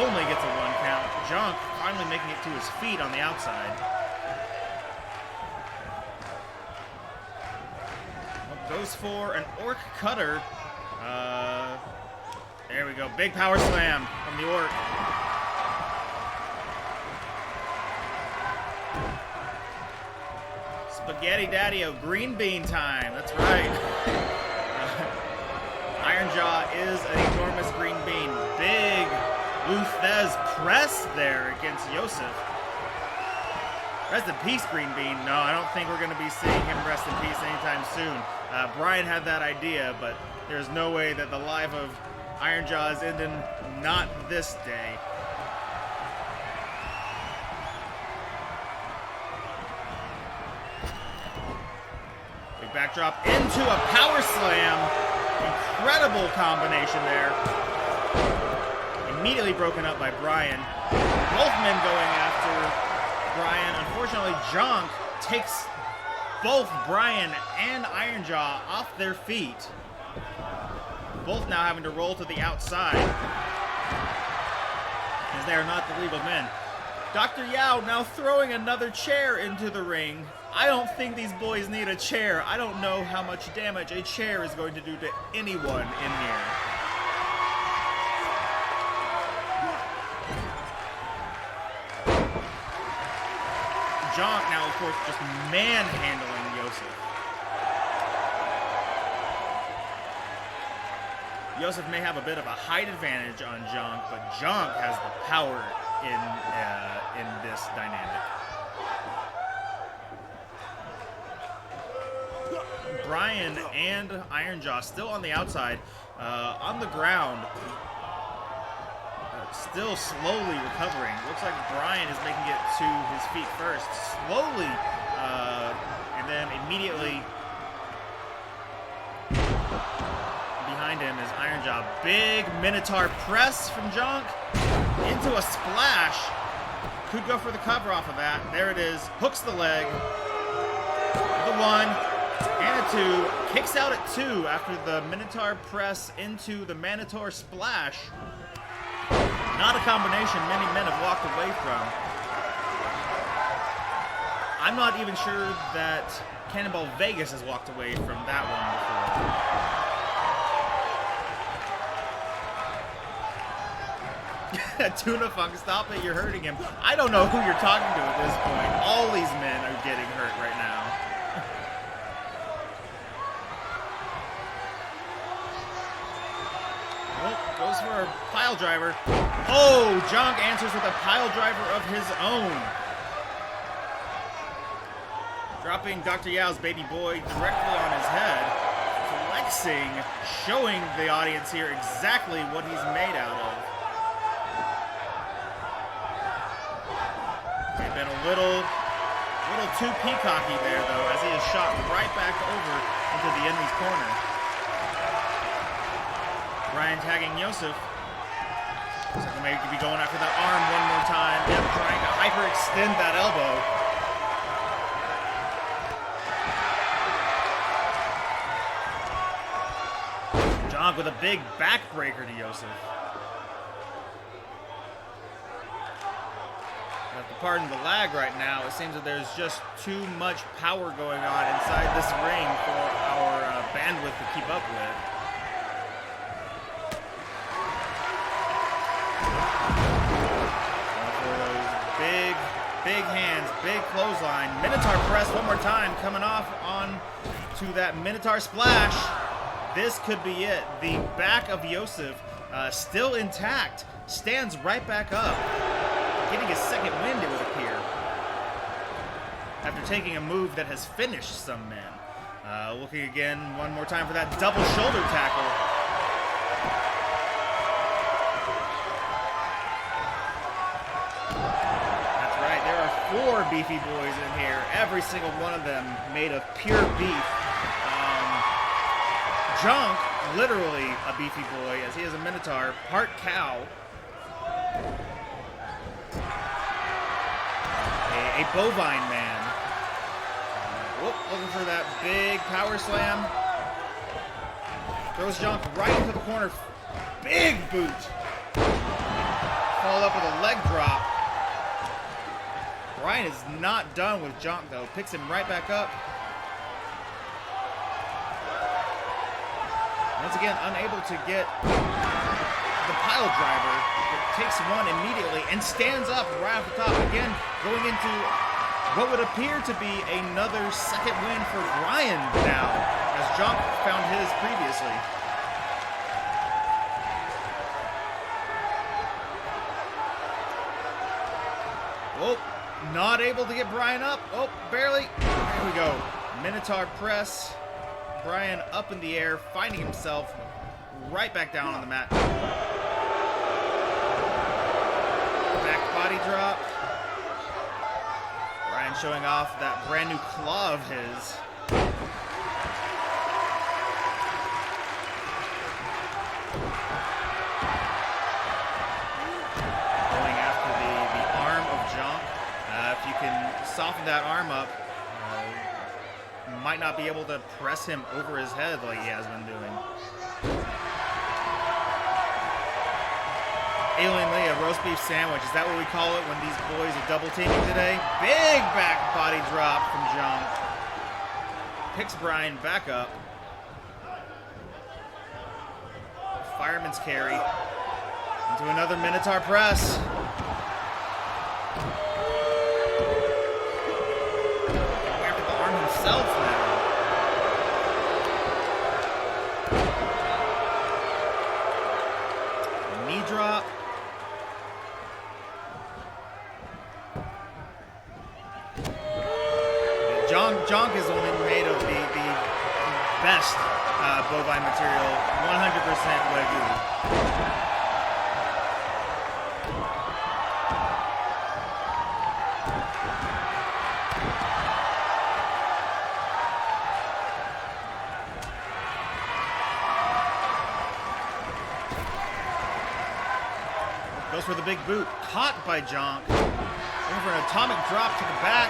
only gets a 1 count. Jonk finally making it to his feet on the outside. Goes for an orc cutter. There we go, big power slam from the orc. Spaghetti Daddy-o, green bean time. That's right. Iron Jaw is an enormous green bean. Big Luthez press there against Yosef. Rest in peace, green bean. No, I don't think we're going to be seeing him rest in peace anytime soon. Brian had that idea, but there's no way that the life of Iron Jaw is ending not this day. Backdrop into a power slam. Incredible combination there. Immediately broken up by Brian. Both men going after Brian. Unfortunately, Jonk takes both Brian and Iron Jaw off their feet. both now having to roll to the outside, as they are not the legal men. Dr. Yao now throwing another chair into the ring. I don't think these boys need a chair. I don't know how much damage a chair is going to do to anyone in here. Jonk now, of course, just manhandling Yosef. Yosef may have a bit of a height advantage on Jonk, but Jonk has the power in this dynamic. Brian and Ironjaw still on the outside, on the ground, still slowly recovering. Looks like Brian is making it to his feet first, slowly, and then immediately behind him is Ironjaw. Big Minotaur press from Jonk into a splash. Could go for the cover off of that. There it is. Hooks the leg. The 1 and a 2. Kicks out at 2 after the Minotaur press into the Minotaur splash. Not a combination many men have walked away from. I'm not even sure that Cannonball Vegas has walked away from that one before. Tuna Funk, stop it, you're hurting him. I don't know who you're talking to at this point. All these men are getting hurt right now. Goes for a pile driver. Oh, Jonk answers with a pile driver of his own. Dropping Dr. Yao's baby boy directly on his head. Flexing, showing the audience here exactly what he's made out of. They've been a little too peacocky there, though, as he is shot right back over into the enemy's corner. Brian tagging Yosef. Looks like maybe could be going after that arm one more time. Yep, trying to hyperextend that elbow. Jonk with a big backbreaker to Yosef. You have to pardon the lag right now. It seems that there's just too much power going on inside this ring for our bandwidth to keep up with. Big hands, big clothesline. Minotaur press one more time, coming off on to that Minotaur splash. This could be it. The back of Yosef still intact, stands right back up, getting his second wind, it would appear, after taking a move that has finished some men. Looking again one more time for that double shoulder tackle. Four beefy boys in here, every single one of them made of pure beef. Jonk, literally a beefy boy, as he is a Minotaur, part cow. A bovine man. Looking for that big power slam. Throws Jonk right into the corner. Big boot. Followed up with a leg drop. Brian is not done with Jonk, though. Picks him right back up. Once again, unable to get the pile driver, but takes one immediately and stands up right off the top. Again, going into what would appear to be another second win for Brian now, as Jonk found his previously. Oh. Not able to get Brian up. Oh, barely. There we go. Minotaur press. Brian up in the air, finding himself right back down on the mat. Back body drop. Brian showing off that brand new claw of his. Going after the arm of Jonk. If you can soften that arm up, might not be able to press him over his head like he has been doing. alienly a roast beef sandwich. Is that what we call it when these boys are double teaming today? Big back body drop from John. Picks Brian back up. Fireman's carry into another Minotaur press. After the arm himself now. Knee drop. Jonk is only made of the best bovine material, 100% Wagyu. Goes for the big boot, caught by Jonk. Looking for an atomic drop to the back.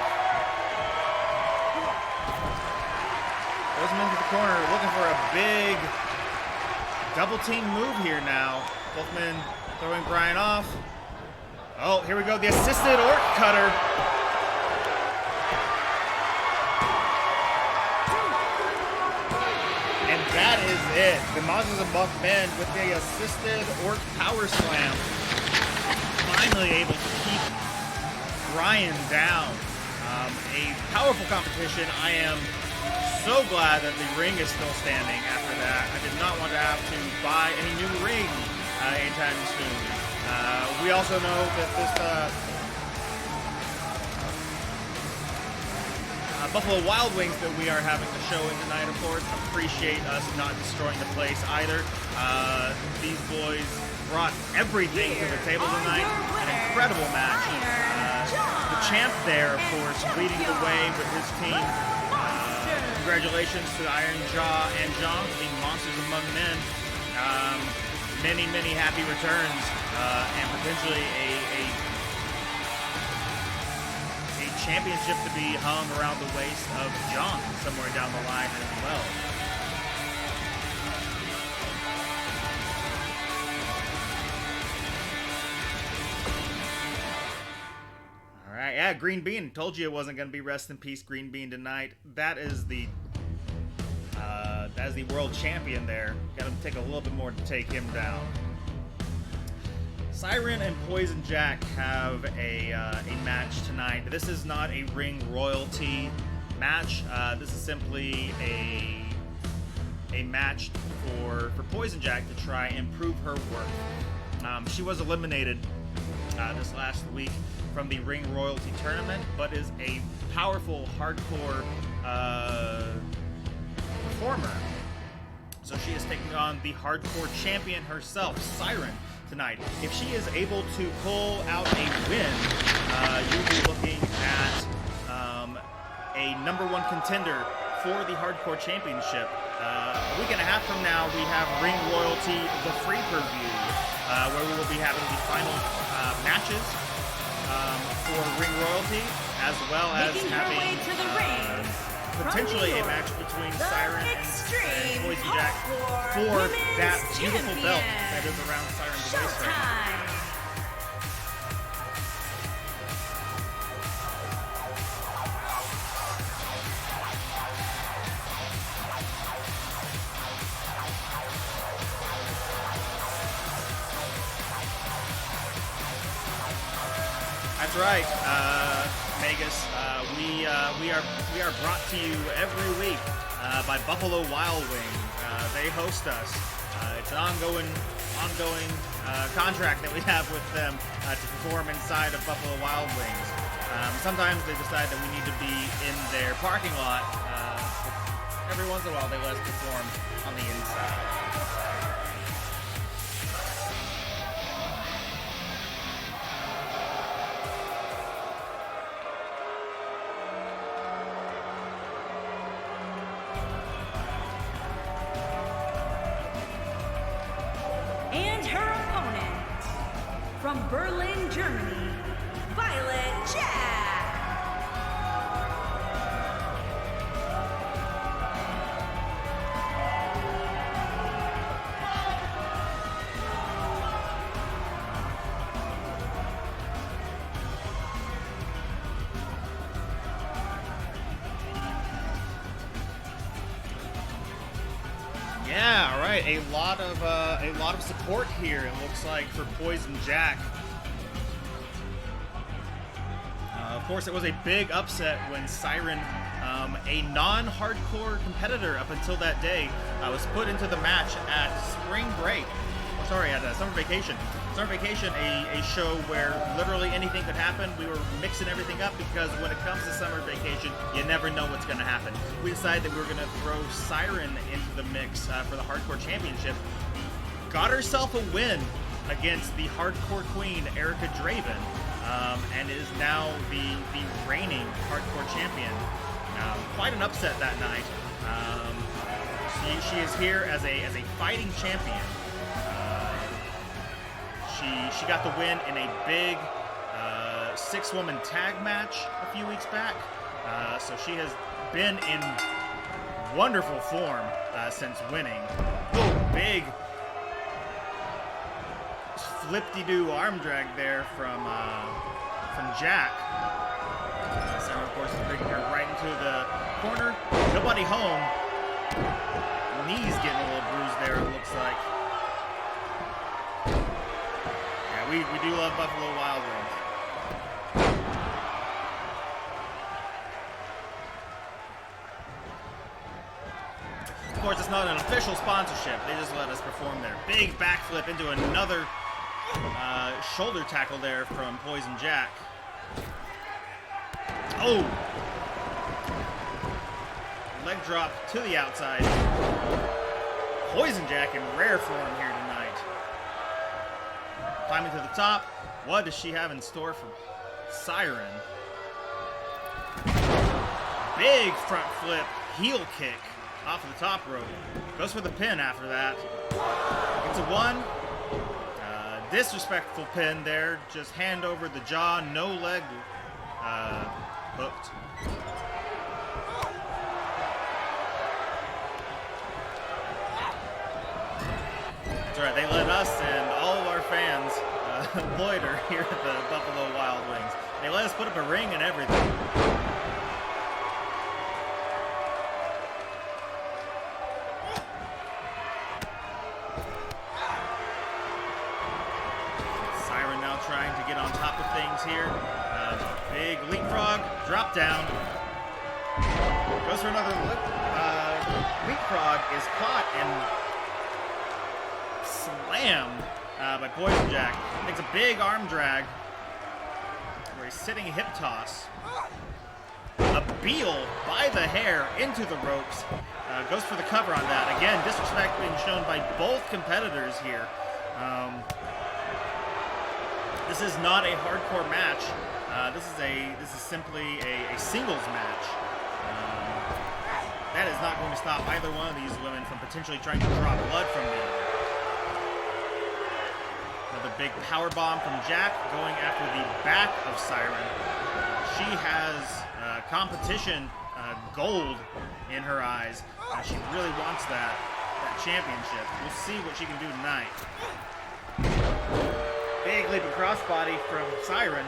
Goes him into the corner, looking for a big double team move here now. Both men throwing Brian off. Oh, here we go, the assisted orc cutter. And that is it. The Monsters of Buff Men with the assisted orc power slam. Finally able to keep Brian down. A powerful competition. I am so glad that the ring is still standing after that. I did not want to have to buy any new ring anytime soon. We also know that this Buffalo Wild Wings that we are having the show in tonight, of course, appreciate us not destroying the place either. These boys brought everything to the table tonight. An incredible match. The champ there, of course, leading the way with his team. Congratulations to Iron Jaw and John, being monsters among men. Many, many happy returns, and potentially a championship to be hung around the waist of John somewhere down the line as well. Yeah, Green Bean. Told you it wasn't going to be rest in peace, Green Bean, tonight. That is the world champion there. Got to take a little bit more to take him down. Siren and Poison Jack have a match tonight. This is not a ring royalty match. This is simply a match for Poison Jack to try and prove her worth. She was eliminated this last week from the Ring Royalty Tournament, but is a powerful, hardcore performer. So she is taking on the hardcore champion herself, Siren, tonight. If she is able to pull out a win, you'll be looking at a #1 contender for the hardcore championship. A week and a half from now, we have Ring Royalty, the free per-view, where we will be having the final matches for Ring Royalty, as well as having potentially a match between Siren and Poison Jack for that beautiful belt that is around Siren's waist right now. That's right, Magus. We are brought to you every week by Buffalo Wild Wings. They host us. It's an ongoing contract that we have with them to perform inside of Buffalo Wild Wings. Sometimes they decide that we need to be in their parking lot. Every once in a while, they let us perform on the inside. From Berlin, Germany, Violet Jack. Yeah, right. A lot of support here. It looks like for Poison Jack. Of course, it was a big upset when Siren, a non-hardcore competitor up until that day, was put into the match at spring break. At summer vacation. Summer vacation, a show where literally anything could happen. We were mixing everything up because when it comes to summer vacation, you never know what's going to happen. We decided that we were going to throw Siren into the mix for the Hardcore Championship. Got herself a win against the Hardcore Queen, Erica Draven, and is now the reigning Hardcore Champion. Quite an upset that night. She is here as a fighting champion. She got the win in a big 6-woman tag match a few weeks back. So she has been in wonderful form since winning. Oh, big flip-de-doo arm drag there from Jack. Siren, of course, bringing her right into the corner. Nobody home. Knees getting a little bruised there, it looks like. We do love Buffalo Wild Wings. Of course, it's not an official sponsorship. They just let us perform there. Big backflip into another shoulder tackle there from Poison Jack. Oh! Leg drop to the outside. Poison Jack in rare form here tonight. Climbing to the top. What does she have in store for Siren? Big front flip, heel kick off of the top rope. Goes for the pin after that. Gets a 1. Disrespectful pin there. Just hand over the jaw, no leg hooked. That's right, they let us and all of our fans loiter here at the Buffalo Wild Wings. They let us put up a ring and everything. Siren now trying to get on top of things here. Big leapfrog, drop down. Goes for another leapfrog, is caught and slammed by Poison Jack. Makes a big arm drag where he's sitting hip toss. A Beal by the hair into the ropes. Goes for the cover on that. Again, disrespect being shown by both competitors here. This is not a hardcore match. This is simply a singles match. That is not going to stop either one of these women from potentially trying to draw blood from the other. Another big power bomb from Jack going after the back of Siren. She has competition gold in her eyes. She really wants that championship. We'll see what she can do tonight. Big leaping crossbody from Siren.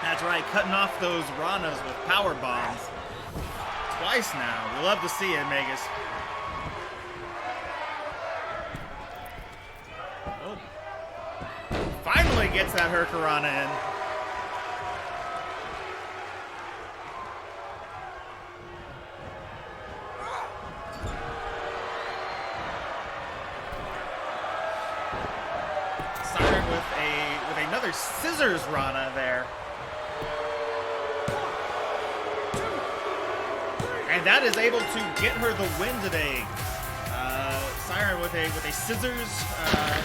That's right, cutting off those Ranas with power bombs. Twice now. We'll love to see it, Megas. Oh. Finally gets that Hurricanrana in. Siren with another scissors Rana there. And that is able to get her the win today. Siren with a scissors,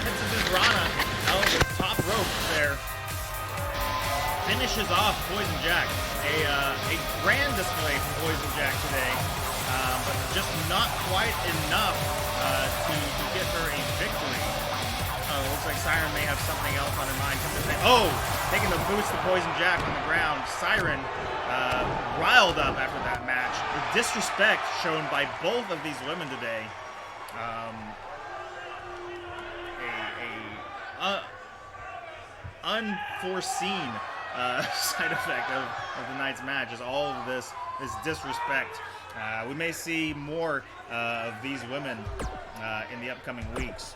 hip scissors Rana out of the top rope there. Finishes off Poison Jack. A grand display from Poison Jack today, but just not quite enough to get her a victory. Looks like Siren may have something else on her mind. Taking the boots to Poison Jack on the ground. Siren riled up after that match. The disrespect shown by both of these women today. Unforeseen side effect of the night's match, is all of this disrespect. We may see more of these women in the upcoming weeks.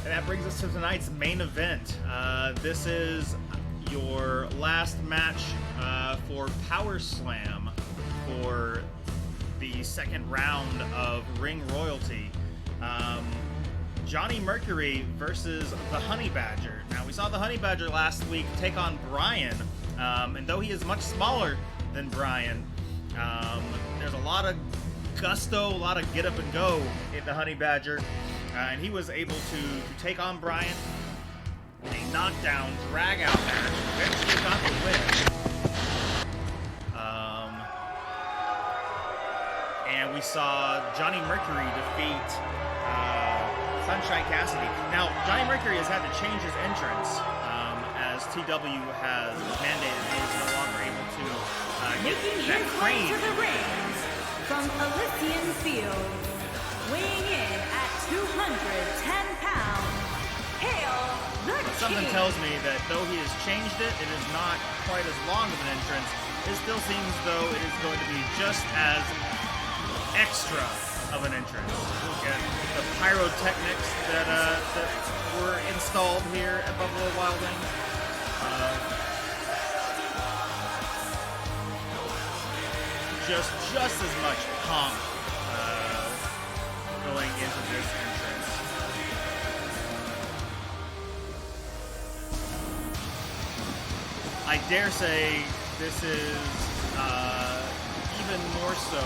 And that brings us to tonight's main event. This is your last match for PowerSlam for the second round of Ring Royalty. Johnny Mercury versus the Honey Badger. Now, we saw the Honey Badger last week take on Brian, and though he is much smaller than Brian, there's a lot of gusto, a lot of get up and go in the Honey Badger. And he was able to take on Brian in a knockdown, drag-out match. Eventually got the win. And we saw Johnny Mercury defeat Sunshine Cassidy. Now, Johnny Mercury has had to change his entrance as TW has mandated he is no longer able to get that crane. To the rings from Elysian Fields, weighing in at 210 pounds, hail the Something King. tells me that though he has changed it, it is not quite as long of an entrance. It still seems though it is going to be just as extra of an entrance. Look at the pyrotechnics that were installed here at Buffalo Wild Wings. Just as much pomp going into this entrance. I dare say this is even more so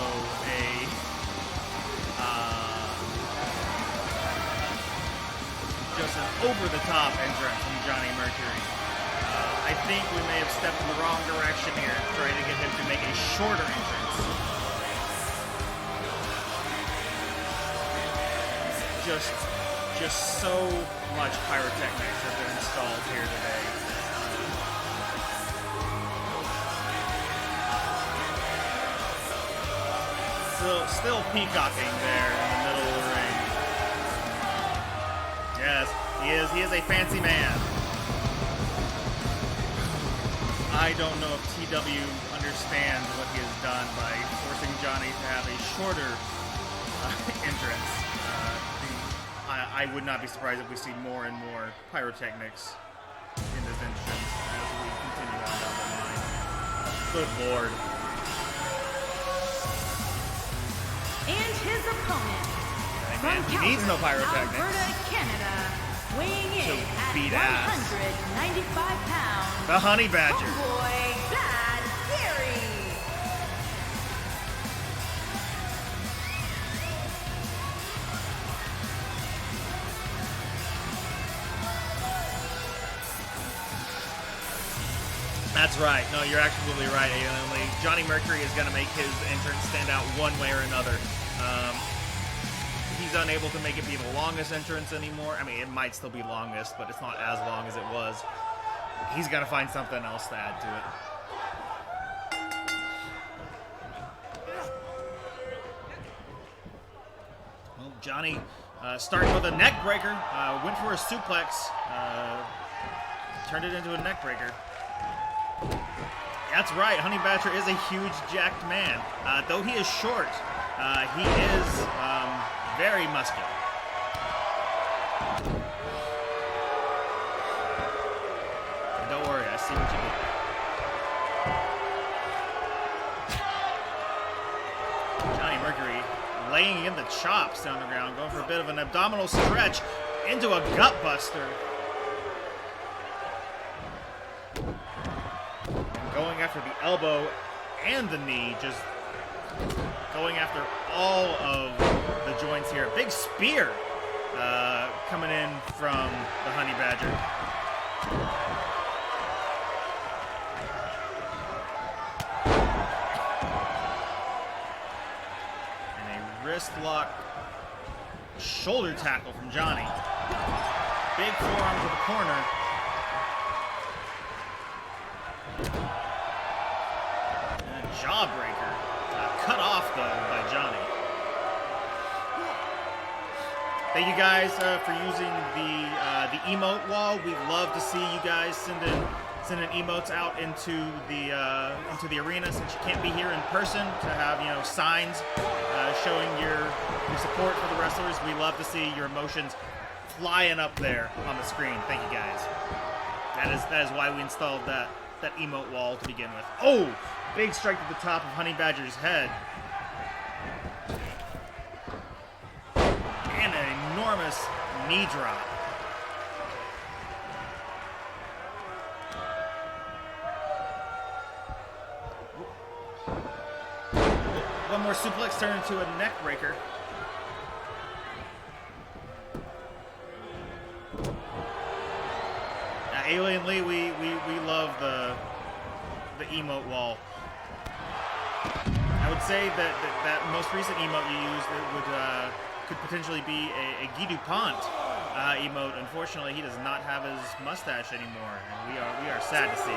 just an over-the-top entrance from Johnny Mercury. I think we may have stepped in the wrong direction here, trying to get him to make a shorter entrance. Just so much pyrotechnics have been installed here today. Still peacocking there in the middle of the ring. Yes, he is a fancy man. I don't know if TW understands what he has done by forcing Johnny to have a shorter entrance. I would not be surprised if we see more and more pyrotechnics in this entrance as we continue on down the line. Good Lord. And his opponent from He needs no pyrotechnics. Alberta, Canada, weighing in at 195 pounds. The Honey Badger. Homeboy Valkyrie. That's right. No, you're absolutely right, Alien Lee. Johnny Mercury is going to make his entrance stand out one way or another. He's unable to make it be the longest entrance anymore. I mean, it might still be longest, but it's not as long as it was. He's got to find something else to add to it. Well, Johnny starting with a neck breaker, went for a suplex, turned it into a neck breaker. That's right, Honey Badger is a huge jacked man. Though he is short, he is very muscular. And don't worry, I see what you did. Johnny Mercury laying in the chops down the ground, going for a bit of an abdominal stretch into a gut buster. Going after the elbow and the knee, just going after all of the joints here. Big spear coming in from the Honey Badger. And a wrist lock shoulder tackle from Johnny. Big forearm to the corner. Jawbreaker, cut off, though, by Johnny. Thank you guys for using the emote wall. We love to see you guys sending emotes out into the arena, since you can't be here in person, to have, you know, signs showing your support for the wrestlers. We love to see your emotions flying up there on the screen. Thank you guys. That is why we installed that emote wall to begin with. Oh, big strike to the top of Honey Badger's head. And an enormous knee drop. One more suplex turned into a neck breaker. Now, Alien Lee, we love the emote wall. I would say that most recent emote you used could potentially be a Guy DuPont emote. Unfortunately, he does not have his mustache anymore, and we are sad to see it.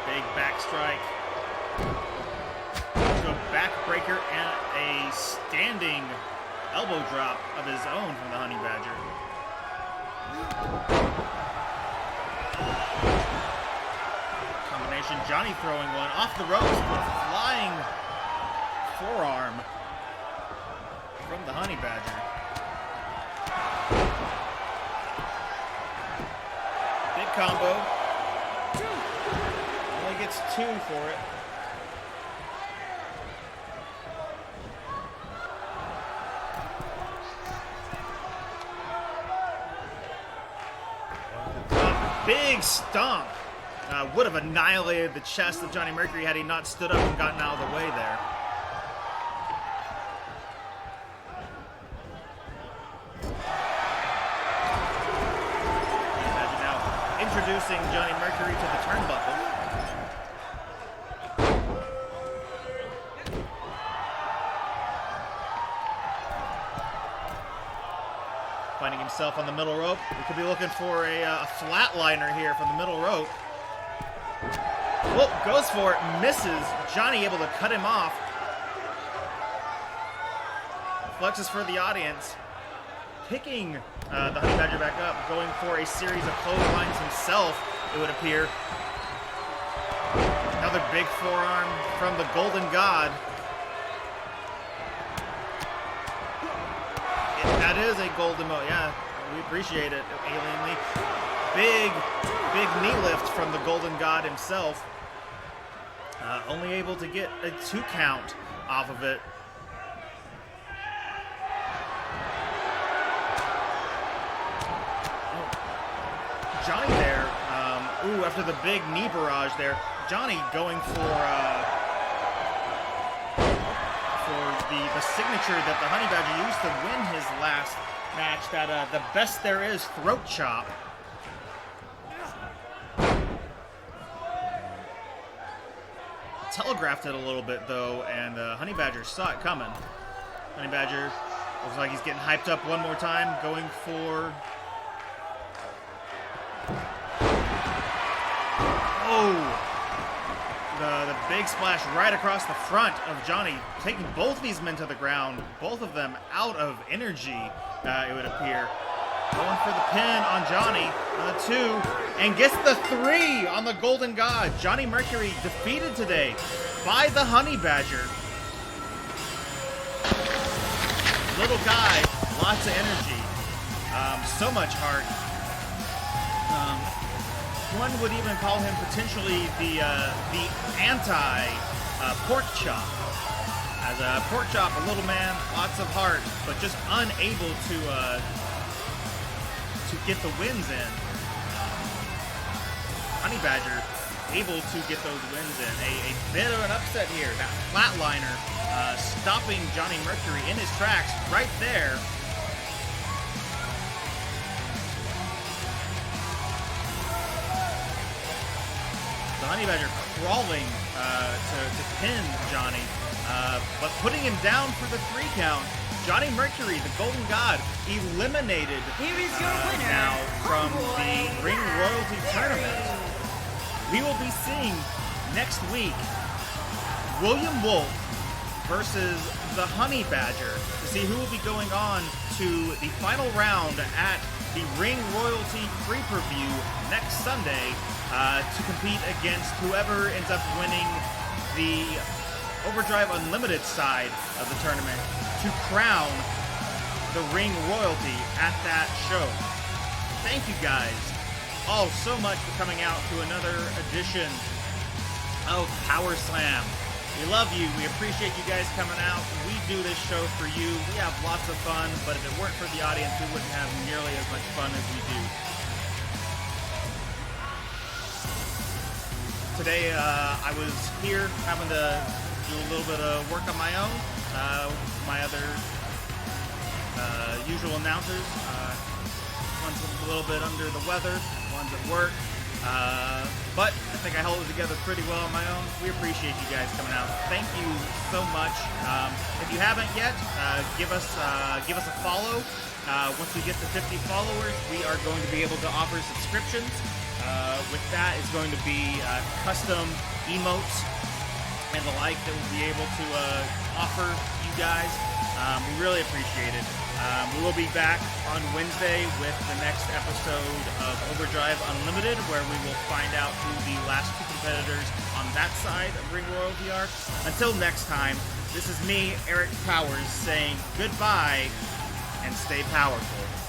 Big back strike. To a back breaker and a standing elbow drop of his own from the Honey Badger. Combination, Johnny throwing one off the ropes with a flying forearm from the Honey Badger. Big combo. Only gets 2 for it. Big stomp. Would have annihilated the chest of Johnny Mercury had he not stood up and gotten out of the way there. Imagine now introducing Johnny Mercury to the turnbuckle. Finding himself on the middle rope. We could be looking for a flatliner here from the middle rope. Whoop, goes for it, misses. Johnny able to cut him off. Flexes for the audience. Picking the Honey Badger back up, going for a series of clotheslines himself, it would appear. Another big forearm from the Golden God. That is a gold emote, yeah. We appreciate it, Alien Lee. Big knee lift from the Golden God himself. Only able to get a 2 count off of it. Oh. Johnny there, after the big knee barrage there, Johnny going for the signature that the Honey Badger used to win his last match, that the best there is throat chop. Telegraphed it a little bit though, and Honey Badger saw it coming. Honey Badger looks like he's getting hyped up one more time, going for... Oh! The big splash right across the front of Johnny, taking both these men to the ground, both of them out of energy, it would appear. Going for the pin on Johnny, on the 2, and gets the 3 on the Golden God. Johnny Mercury defeated today by the Honey Badger. Little guy, lots of energy, so much heart. One would even call him potentially the anti-pork chop. As a pork chop, a little man, lots of heart, but just unable to get the wins in. Honey Badger able to get those wins in. A bit of an upset here. That flatliner stopping Johnny Mercury in his tracks right there. The Honey Badger crawling to pin Johnny, but putting him down for the 3 count. Johnny Mercury, the Golden God, eliminated Here is your winner, now from the Ring Royalty Tournament. we will be seeing next week William Wulf versus the Honey Badger to see who will be going on to the final round at the Ring Royalty Free-Per-View next Sunday to compete against whoever ends up winning the Overdrive Unlimited side of the tournament to crown the Ring Royalty at that show. Thank you guys all so much for coming out to another edition of PowerSlam. We love you. We appreciate you guys coming out. We do this show for you. We have lots of fun, but if it weren't for the audience, we wouldn't have nearly as much fun as we do. Today, I was here having to do a little bit of work on my own. My other usual announcers. One's a little bit under the weather, one's at work. But I think I held it together pretty well on my own. We appreciate you guys coming out. Thank you so much. If you haven't yet, give us a follow. Once we get to 50 followers, we are going to be able to offer subscriptions. With that is going to be custom emotes and the like that we'll be able to offer you guys. We really appreciate it. We will be back on Wednesday with the next episode of Overdrive Unlimited, where we will find out who the last two competitors on that side of Ring Royalty are. Until next time, this is me, Eric Powers, saying goodbye and stay powerful.